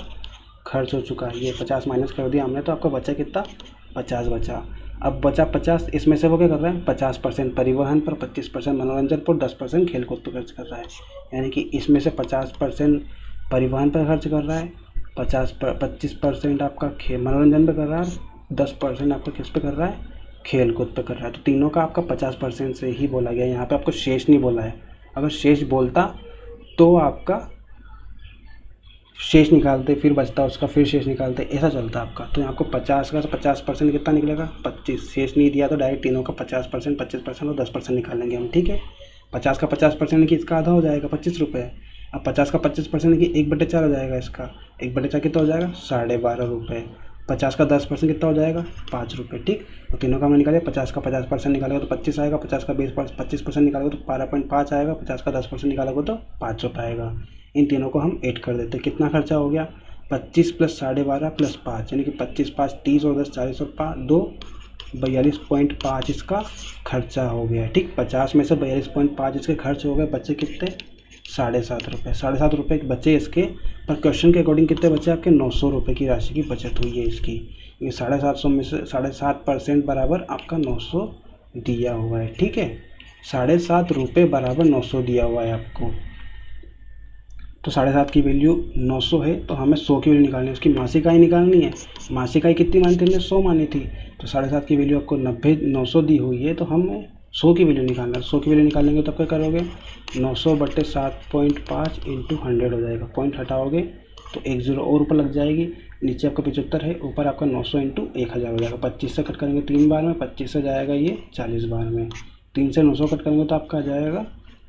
खर्च हो चुका है। ये 50 माइनस कर दिया हमने, तो आपका बचा कितना 50 बचा। अब बचा 50, इसमें से वो क्या कर रहा है 50% परिवहन पर, 25% मनोरंजन पर, 10% खेलकूद पर खर्च कर रहा है, यानी कि इसमें से 50% परिवहन पर खर्च कर रहा है, 25% आपका मनोरंजन पर कर रहा है, 10% आपका किस पे कर रहा है खेलकूद पे कर रहा है। तो तीनों का आपका 50% से ही बोला गया, यहाँ पे आपको शेष नहीं बोला है। अगर शेष बोलता तो आपका शेष निकालते, फिर बचता उसका, फिर शेष निकालते, ऐसा चलता आपका। तो यहाँ आपको 50 का 50% कितना निकलेगा 25, शेष नहीं दिया तो डायरेक्ट तीनों का 50%, 25% और 10% निकालेंगे हम। ठीक है, 50 का 50% कि इसका आधा हो जाएगा 25 रुपये। अब 50 का 25% कि 1/4 हो जाएगा इसका, 1/4 कितना हो जाएगा 12.5 रुपये। 50 का 10% कितना हो जाएगा 5 रुपये। ठीक, तो तीनों का हमने निकाले, 50 का 50% निकालेगा तो 25 आएगा, 50 का 25% निकालेगा तो 12.5 आएगा, 50 का 10% निकालेगा तो 5 रुपये आएगा। इन तीनों को हम ऐड कर देते हैं, कितना खर्चा हो गया 25 प्लस 12.5 प्लस 5, यानी कि 25 5 30 और 10 40 और 5 2 42.5 इसका खर्चा हो गया। ठीक, 50 में से 42.5 इसके खर्च हो गए, बच्चे कितने 7.5 रुपये। 7.5 रुपये बचे इसके, पर क्वेश्चन के अकॉर्डिंग कितने बचे आपके 900 रुपये की राशि की बचत हुई है इसकी। ये 750 में से 7.5% बराबर आपका 900 दिया हुआ है। ठीक है, 7.5 रुपये बराबर 900 दिया हुआ है आपको। तो 7.5 की वैल्यू 900 है, तो हमें 100 की वैल्यू निकालनी है, उसकी मासिक आय निकालनी है। मासिक आय कितनी मानी थी हमने? 100 मानी थी। तो 7.5 की वैल्यू आपको 900 दी हुई है, तो हमें 100 की वैल्यू निकालना है। 100 की वैल्यू निकालेंगे तो आप क्या करोगे? 900/7.5 इंटू 100 हो जाएगा। पॉइंट हटाओगे तो 1 0 और ऊपर लग जाएगी। नीचे आपका 75 है, ऊपर आपका 900 इंटू 1000 हो जाएगा। 25 से कट करेंगे 3 बार में, 25 से जाएगा ये 40 बार में। 3 से 900 कट करेंगे तो आपका आ जाएगा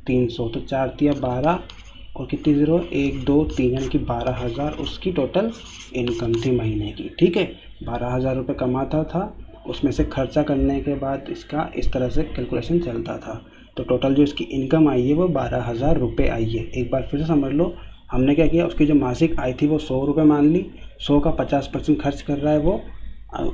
300। तो 4 तिया 12 और कितनी 0? 1 2 3, यानी कि 12,000 उसकी टोटल इनकम थी महीने की। ठीक है, 12,000 रुपये कमाता था, उसमें से खर्चा करने के बाद इसका इस तरह से कैलकुलेशन चलता था। तो टोटल जो इसकी इनकम आई है वो 12,000 रुपये आई है। एक बार फिर से समझ लो, हमने क्या किया, उसकी जो मासिक आई थी वो 100 रुपये मान ली। 100 का 50% खर्च कर रहा है वो,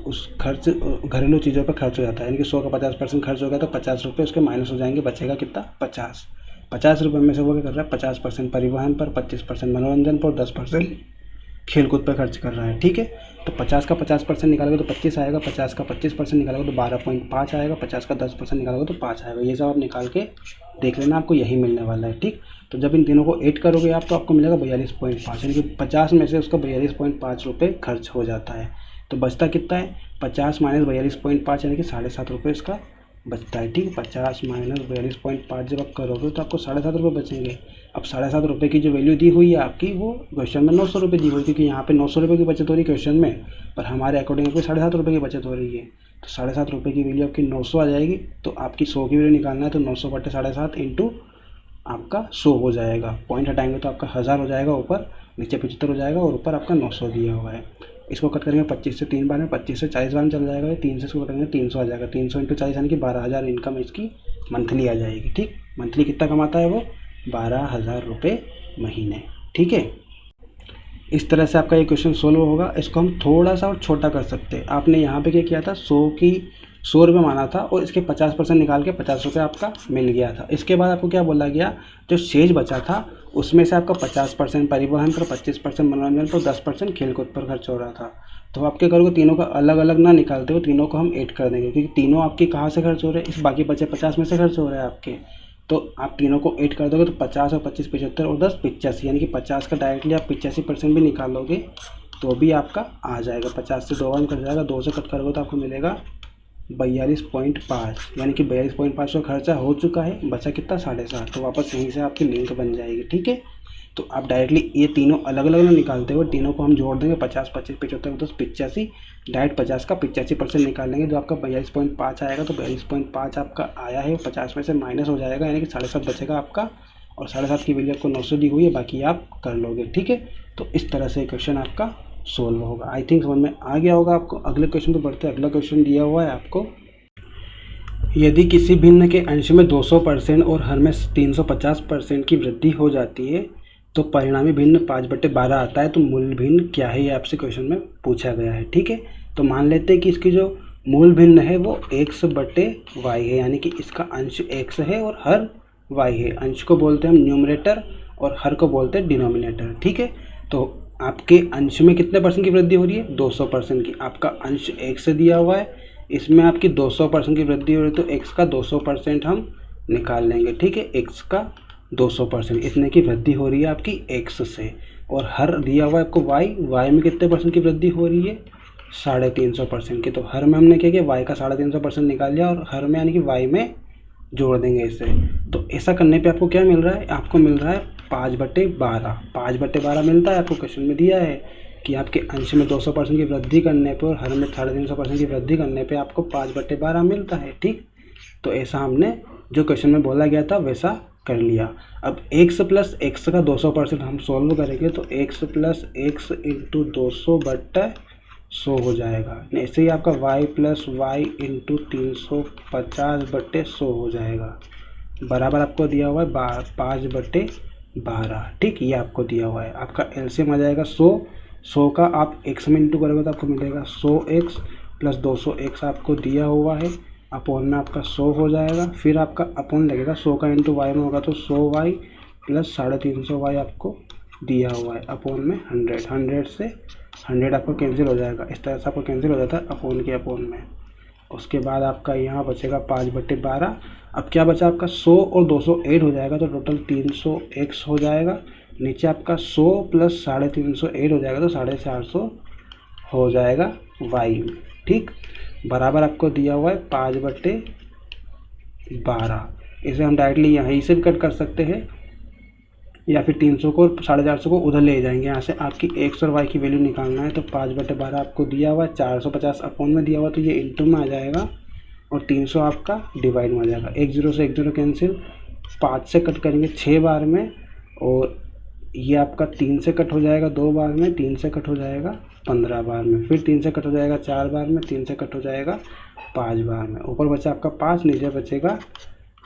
उस खर्च घरेलू चीज़ों पर खर्च हो जाता है, यानी कि 100 का 50% खर्च हो गया तो 50 रुपये उसके माइनस हो जाएंगे, बचेगा कितना? 50। 50 रुपये में से वो क्या कर रहा है? 50% परिवहन पर, 25% मनोरंजन पर, 10% खेलकूद पर खर्च कर रहा है। ठीक है, तो 50 का 50% निकालोगे तो 25 आएगा, 50 का 25% निकालोगे तो 12.5 आएगा, 50 का 10% निकालोगे तो 5 आएगा। ये सब आप निकाल के देख लेना, आपको यही मिलने वाला है। ठीक, तो जब इन तीनों को ऐड करोगे आप तो आपको मिलेगा 42.5, यानी कि 50 में से उसका 42.5 रुपये खर्च हो जाता है। तो बचता कितना है? 50 माइनस 42.5, यानी कि 7.5 रुपये इसका बचता है। ठीक, 50 माइनस 42.5 जब आप करोगे तो आपको 7.5 रुपये बचेंगे। अब 7.5 रुपये की जो वैल्यू दी हुई है आपकी, वो क्वेश्चन में 900 रुपये दी हुई, क्योंकि यहाँ पे 900 रुपये की बचत हो रही है क्वेश्चन में, पर हमारे अकॉर्डिंग आपको 7.5 रुपये की बचत हो रही है। तो 7.5 रुपये की वैल्यू आपकी 900 आ जाएगी। तो आपकी 100 की वैल्यू निकालना है, तो 900/7.5 इंटू आपका 100 हो जाएगा। पॉइंट हटाएंगे तो आपका 1000 हो जाएगा, ऊपर नीचे 75 हो जाएगा, और ऊपर आपका 900 दिया हुआ है। इसको कट करेंगे 25 से 3 बार में, 25 से 40 बार में चल जाएगा। 3 से इसको कटेंगे 300 आ जाएगा। 300 इंटू 40 यानी कि 12,000 इनकम इसकी मंथली आ जाएगी। ठीक, मंथली कितना कमाता है वो? 12,000 रुपये महीने। ठीक है, इस तरह से आपका ये क्वेश्चन सोल्व होगा। इसको हम थोड़ा सा और छोटा कर सकते हैं। आपने यहाँ पे क्या किया था? 100 रुपये माना था और इसके 50% निकाल के 50 रुपये आपका मिल गया था। इसके बाद आपको क्या बोला गया? जो शेष बचा था उसमें से आपका 50% परिवहन पर, 25% मनोरंजन पर, 10% खेलकूद पर खर्च हो रहा था। तो आप क्या करोगे? तीनों का अलग अलग ना निकालते हो, तीनों को हम ऐड कर देंगे, क्योंकि तीनों आपके कहाँ से खर्च हो रहे हैं? इस बाकी बचे 50 में से खर्च हो रहे हैं आपके। तो आप तीनों को ऐड कर दोगे तो 50 और 25 75 और 10 85, यानी कि 50 का डायरेक्टली आप 85% भी निकालोगे तो भी आपका आ जाएगा। 50 से 2 बार कट जाएगा, 2 से कट करोगे तो आपको मिलेगा 42.5, यानी कि 42.5 का खर्चा हो चुका है। बचा कितना? 7.5। तो वापस यहीं से आपकी लिंक बन जाएगी। ठीक है, तो आप डायरेक्टली ये तीनों अलग अलग ना निकालते हुए तीनों को हम जोड़ देंगे। 50 25 75 10 85, डायरेक्ट 50 का 85% निकालेंगे, जो आपका 42.5 आएगा। तो 42.5 आपका आया है, 50 में से माइनस हो जाएगा, यानी कि 7.5 बचेगा आपका, और 7.5 की वैल्यू आपको 900 दी हुई है, बाकी आप कर लोगे। ठीक है, तो इस तरह से क्वेश्चन आपका सोल्व होगा। आई थिंक समझ में आ गया होगा आपको। अगले क्वेश्चन पर बढ़ते हैं। अगला क्वेश्चन दिया हुआ है आपको, यदि किसी भिन्न के अंश में 200% और हर में 350% की वृद्धि हो जाती है तो परिणामी भिन्न 5/12 आता है। तो मूल भिन्न क्या है, ये आपसे क्वेश्चन में पूछा गया है। ठीक है, तो मान लेते हैं कि इसकी जो मूल भिन्न है वो x/y है, यानी कि इसका अंश x है और हर y है। अंश को बोलते हैं हम न्यूमरेटर और हर को बोलते हैं डिनोमिनेटर। ठीक है, तो आपके अंश में कितने परसेंट की वृद्धि हो रही है? 200% की। आपका अंश x दिया हुआ है, इसमें आपकी 200% की वृद्धि हो रही है, तो x का 200% हम निकाल लेंगे। ठीक है, x का 200%, इतने की वृद्धि हो रही है आपकी x से। और हर दिया हुआ है आपको y में कितने परसेंट की वृद्धि हो रही है? 350% की। तो हर में हमने क्या किया? y का 350% निकाल लिया, और हर में यानी कि y में जोड़ देंगे इसे। तो ऐसा करने पे आपको क्या मिल रहा है? आपको मिल रहा है 5/12। 5/12 मिलता है आपको, क्वेश्चन में दिया है कि आपके अंश में 200% की वृद्धि करने पर और हर में 350% की वृद्धि करने पे आपको 5/12 मिलता है। ठीक, तो ऐसा हमने जो क्वेश्चन में बोला गया था वैसा कर लिया। अब x प्लस एक्स का 200% हम सॉल्व करेंगे तो x प्लस एक्स इंटू 200/100 हो जाएगा। ऐसे ही आपका y प्लस वाई इंटू 350/100 हो जाएगा। बराबर आपको दिया हुआ है 5/12। ठीक, ये आपको दिया हुआ है। आपका एलसीएम आ जाएगा 100 का आप x में इंटू करोगे तो आपको मिलेगा 100x प्लस 200x आपको दिया हुआ है, अपॉन में आपका 100 हो जाएगा। फिर आपका अपॉन लगेगा 100 का इंटू वाई में होगा तो 100y प्लस 350y आपको दिया हुआ है, अपॉन में 100 से 100 आपको कैंसिल हो जाएगा। इस तरह से आपको कैंसिल हो जाता है अपॉन के अपॉन में। उसके बाद आपका यहाँ बचेगा 5/12। अब क्या बचा आपका 100 और 200 ऐड हो जाएगा तो टोटल 300x हो जाएगा। नीचे आपका 100 प्लस 350 ऐड हो जाएगा तो 450 हो जाएगा y में। ठीक, बराबर आपको दिया हुआ है 5/12। इसे हम डायरेक्टली यहीं से भी कट कर सकते हैं या फिर 300 को और 450 को उधर ले जाएंगे। यहाँ से आपकी x और y की वैल्यू निकालना है तो 5/12 आपको दिया हुआ है, 450 अपॉन में दिया हुआ तो ये इंटू में आ जाएगा और 300 आपका डिवाइड में आ जाएगा। 1 0 से 1 0 कैंसिल, 5 से कट करेंगे 6 बार में और ये आपका 3 से कट हो जाएगा 2 बार में, 3 से कट हो जाएगा 15 बार में, फिर 3 से कट हो जाएगा 4 बार में, 3 से कट हो जाएगा 5 बार में। ऊपर बचा आपका 5, नीचे बचेगा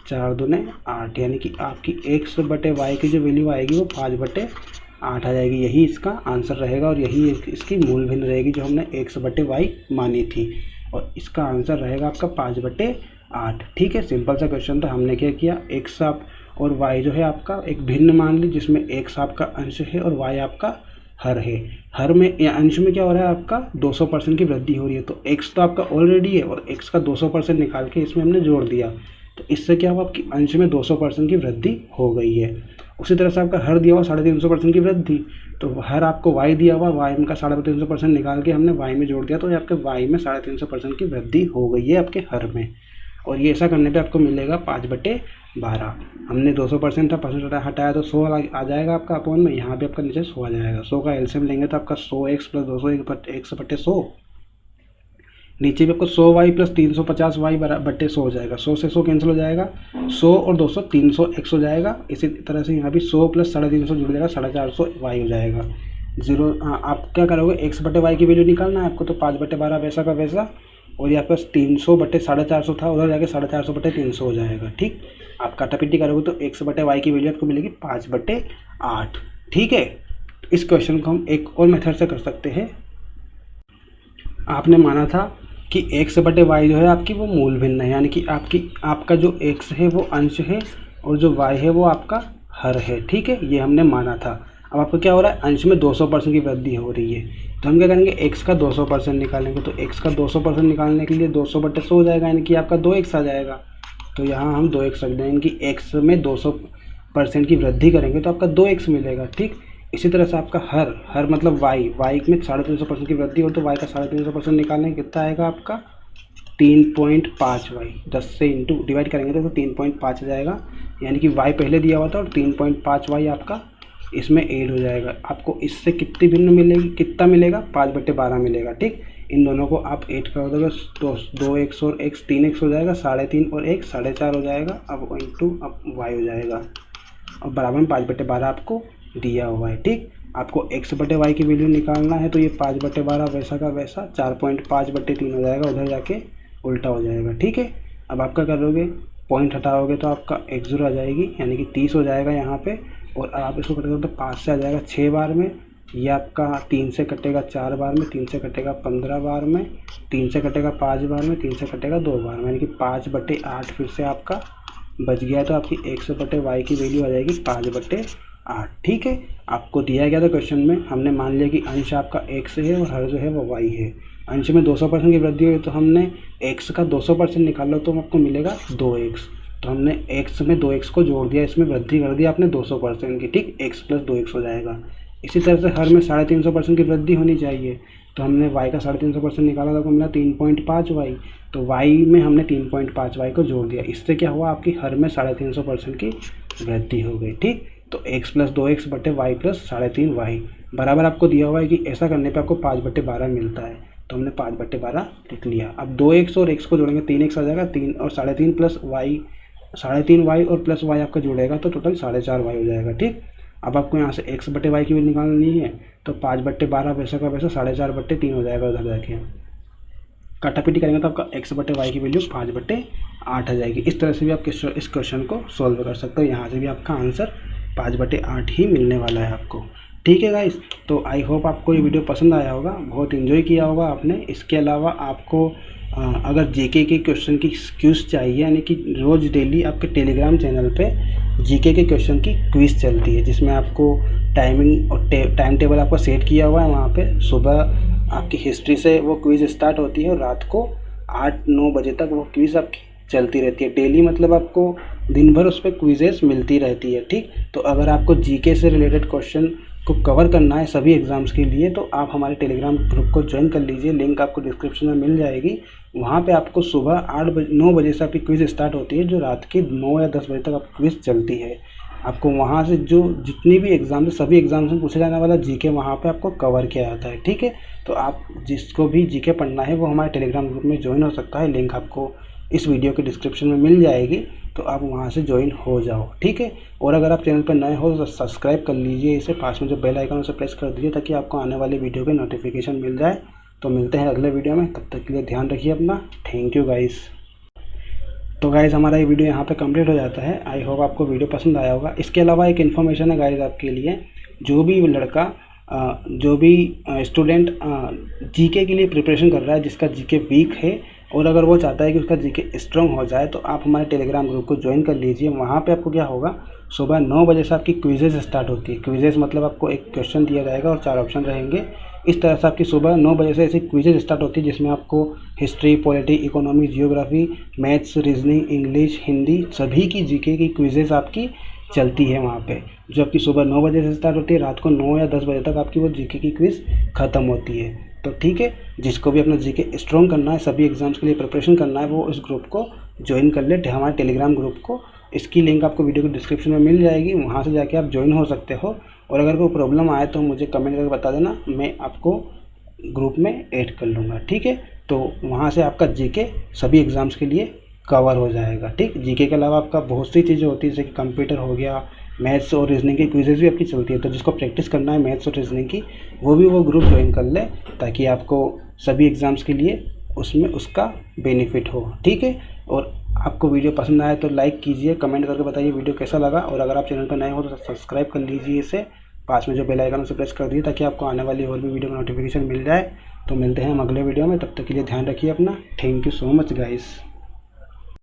4 दूने 8, यानी कि आपकी x/y की जो वैल्यू आएगी वो 5/8 आ जाएगी। यही इसका आंसर रहेगा और यही इसकी मूल भिन्न रहेगी जो हमने x/y मानी थी, और इसका आंसर रहेगा आपका 5/8। ठीक है, सिंपल सा क्वेश्चन था। हमने क्या किया, x आप और y जो है आपका एक भिन्न मान ली जिसमें x आपका अंश है और y आपका हर है। हर में या अंश में क्या हो रहा है आपका 200% की वृद्धि हो रही है, तो x तो आपका ऑलरेडी है और x का 200% निकाल के इसमें हमने जोड़ दिया, तो इससे क्या हुआ आपकी अंश में 200% की वृद्धि हो गई है। उसी तरह से आपका हर दिया हुआ 350% की वृद्धि, तो हर आपको y दिया हुआ, y में का 350% निकाल के हमने y में जोड़ दिया तो ये आपके y में 350% की वृद्धि हो गई है आपके हर में। और ये ऐसा करने पे आपको मिलेगा 5/12। हमने 200% था, परसेंट हटाया तो 100 आ जाएगा आपका अपॉन में, यहाँ भी आपका नीचे 100 आ जाएगा। 100 का एलसीएम लेंगे तो आपका 100x प्लस 200 100/100, नीचे भी आपको 100y प्लस 350y/100 हो जाएगा। 100 से 100 कैंसिल हो जाएगा, 100 और 200 300x हो जाएगा। इसी तरह से यहाँ भी 100 प्लस 350 जुड़ जाएगा, 450y हो जाएगा। जीरो आप क्या करोगे, x/y की वैल्यू निकालना है आपको, तो 5/12 वैसा का वैसा, और यहाँ पास 300/450 था, उधर जाके 450/300 हो जाएगा। ठीक, आप काटापीटी करोगे तो x/y की वैल्यू आपको मिलेगी 5/8। ठीक है, इस क्वेश्चन को हम एक और मेथड से कर सकते हैं। आपने माना था कि x/y जो है आपकी वो मूल भिन्न है, यानी कि आपका जो x है वो अंश है और जो y है वो आपका हर है। ठीक है, ये हमने माना था। अब आपको क्या हो रहा है, अंश में 200% की वृद्धि हो रही है, तो हम क्या करेंगे, x का 200% निकालेंगे। तो x का 200% निकालने के लिए 200/100 हो जाएगा, यानी कि आपका 2x आ जाएगा। तो यहाँ हम 2x रख देंगे कि x में 200% की वृद्धि करेंगे तो आपका 2x मिलेगा। ठीक, इसी तरह से आपका हर मतलब y में 350% की वृद्धि हो तो y का 350% निकालेंगे, कितना आएगा आपका 3.5y। 10 से इंटू डिवाइड करेंगे तो 3.5 आ जाएगा, यानी कि y पहले दिया हुआ था और 3.5y आपका इसमें ऐड हो जाएगा। आपको इससे कितनी भिन्न मिलेगी, कितना मिलेगा, 5/12 मिलेगा। ठीक, इन दोनों को आप ऐड कर दोगे तो 2x और x 3x हो जाएगा, 3.5 और x 4.5 हो जाएगा। अब इंटू अब y हो जाएगा और बराबर में 5/12 आपको दिया हुआ है। ठीक, आपको x/y की वैल्यू निकालना है तो ये 5/12 वैसा का वैसा 4.5/3 हो जाएगा, उधर जाके उल्टा हो जाएगा। ठीक है, अब आप क्या करोगे, पॉइंट हटाओगे तो आपका x आ जाएगी, यानी कि 30 हो जाएगा यहाँ पे, और आप इसको कटोगे तो 5 से आ जाएगा 6 बार में, ये आपका 3 से कटेगा 4 बार में, 3 से कटेगा 15 बार में, 3 से कटेगा 5 बार में, 3 से कटेगा 2 बार में, यानी कि 5/8 फिर से आपका बच गया। तो आपकी x/y की वैल्यू आ जाएगी 5/8। ठीक है, आपको दिया गया था क्वेश्चन में, हमने मान लिया कि अंश आपका x है और हर जो है वो y है। अंश में 200% की वृद्धि हुई तो हमने x का 200% निकाल लो तो आपको मिलेगा 2x, तो हमने x में 2x को जोड़ दिया, इसमें वृद्धि कर दिया आपने 200% की। ठीक, x प्लस 2x हो जाएगा। इसी तरह से हर में 350% की वृद्धि होनी चाहिए, तो हमने y का 350% निकाला था तो मिला 3.5y, तो y में हमने 3.5y को जोड़ दिया। इससे क्या हुआ, आपकी हर में 350% की वृद्धि हो गई। ठीक, तो x plus 2x/y plus 3.5y बराबर आपको दिया हुआ है कि ऐसा करने पे आपको 5/12 मिलता है, तो हमने 5/12 लिख लिया। अब 2x और x को जोड़ेंगे 3x आ जाएगा, 3 और 3.5 प्लस y 3.5y और प्लस y आपका जुड़ेगा तो टोटल 4.5y हो जाएगा। ठीक, अब आपको यहाँ से x/y की वैल्यू निकालनी है तो 5/12 वैसा का वैसा 4.5/3 हो जाएगा, उधर जाके काटापीटी करेंगे तो आपका x/y की वैल्यू 5/8 आ जाएगी। इस तरह से भी आप इस क्वेश्चन को सॉल्व कर सकते हो, यहाँ से भी आपका आंसर 5/8 ही मिलने वाला है आपको। ठीक है गाइस, तो आई होप आपको ये वीडियो पसंद आया होगा, बहुत इन्जॉय किया होगा आपने। इसके अलावा आपको अगर जीके के क्वेश्चन की क्विज़ चाहिए, यानी कि रोज़ डेली आपके टेलीग्राम चैनल पे जीके के क्वेश्चन की क्विज़ चलती है, जिसमें आपको टाइमिंग और टाइम टेबल आपका सेट किया हुआ है। वहाँ पे सुबह आपकी हिस्ट्री से वो क्विज़ स्टार्ट होती है और रात को 8-9 बजे तक वो क्विज़ आपकी चलती रहती है डेली, मतलब आपको दिन भर उस पर क्विजेस मिलती रहती है। ठीक, तो अगर आपको जीके से रिलेटेड क्वेश्चन को कवर करना है सभी एग्ज़ाम्स के लिए तो आप हमारे टेलीग्राम ग्रुप को ज्वाइन कर लीजिए, लिंक आपको डिस्क्रिप्शन में मिल जाएगी। वहाँ पे आपको सुबह 9 बजे से आपकी क्विज़ स्टार्ट होती है, जो रात के 9 या 10 बजे तक आपकी क्विज़ चलती है। आपको वहाँ से जो जितनी भी एग्ज़ाम है सभी एग्ज़ाम्स में पूछा जाने वाला जीके वहाँ पे आपको कवर किया जाता है। ठीक है, तो आप जिसको भी जीके पढ़ना है वो हमारे टेलीग्राम ग्रुप में ज्वाइन हो सकता है, लिंक आपको इस वीडियो के डिस्क्रिप्शन में मिल जाएगी, तो आप वहाँ से ज्वाइन हो जाओ। ठीक है, और अगर आप चैनल पर नए हो तो सब्सक्राइब कर लीजिए, इसे पास में जो बेल आइकन उसे प्रेस कर दीजिए ताकि आपको आने वाली वीडियो के नोटिफिकेशन मिल जाए। तो मिलते हैं अगले वीडियो में, तब तक के लिए ध्यान रखिए अपना। Thank you guys. तो गाइज़ हमारा ये वीडियो यहाँ पे कंप्लीट हो जाता है। आई होप आपको वीडियो पसंद आया होगा। इसके अलावा एक इन्फॉर्मेशन है गाइज़ आपके लिए, जो भी लड़का जो भी स्टूडेंट जीके के लिए प्रिपरेशन कर रहा है, जिसका जीके वीक है और अगर वो चाहता है कि उसका जीके स्ट्रॉन्ग हो जाए, तो आप हमारे टेलीग्राम ग्रुप को ज्वाइन कर लीजिए। वहाँ पे आपको क्या होगा, सुबह 9 बजे से आपकी क्विजेज स्टार्ट होती है। क्विजेज मतलब आपको एक क्वेश्चन दिया जाएगा और 4 ऑप्शन रहेंगे। इस तरह से आपकी सुबह 9 बजे से ऐसी क्विजेज स्टार्ट होती है जिसमें आपको history, polity, economy, geography, maths, reasoning, English, Hindi सभी की जीके की क्विजेज आपकी चलती है वहाँ पे, जो आपकी सुबह 9 बजे से स्टार्ट होती है, रात को 9 या 10 बजे तक आपकी वो जीके की क्विज़ ख़त्म होती है। तो ठीक है, जिसको भी अपना जीके स्ट्रॉन्ग करना है, सभी एग्ज़ाम्स के लिए प्रिपरेशन करना है, वो इस ग्रुप को ज्वाइन कर ले, हमारे टेलीग्राम ग्रुप को। इसकी लिंक आपको वीडियो के डिस्क्रिप्शन में मिल जाएगी, वहाँ से जाके आप ज्वाइन हो सकते हो। और अगर कोई प्रॉब्लम आए तो मुझे कमेंट करके बता देना, मैं आपको ग्रुप में ऐड कर लूँगा। ठीक है, तो वहाँ से आपका जीके सभी एग्ज़ाम्स के लिए कवर हो जाएगा। ठीक, जीके के अलावा आपका बहुत सी चीज़ें होती है, जैसे कि कंप्यूटर हो गया, मैथ्स और रीजनिंग की क्विजेज भी आपकी चलती है। तो जिसको प्रैक्टिस करना है मैथ्स और रीजनिंग की, वो भी वो ग्रुप ज्वाइन कर ले, ताकि आपको सभी एग्ज़ाम्स के लिए उसमें उसका बेनिफिट हो। ठीक है, और आपको वीडियो पसंद आए तो लाइक कीजिए, कमेंट करके बताइए वीडियो कैसा लगा, और अगर आप चैनल पर नए हो तो सब्सक्राइब कर लीजिए इसे, पास में जो बेल आइकन उसे प्रेस कर दीजिए ताकि आपको आने वाली और भी वीडियो का नोटिफिकेशन मिल जाए। तो मिलते हैं हम अगले वीडियो में, तब तक के लिए ध्यान रखिए अपना। Thank you so much guys.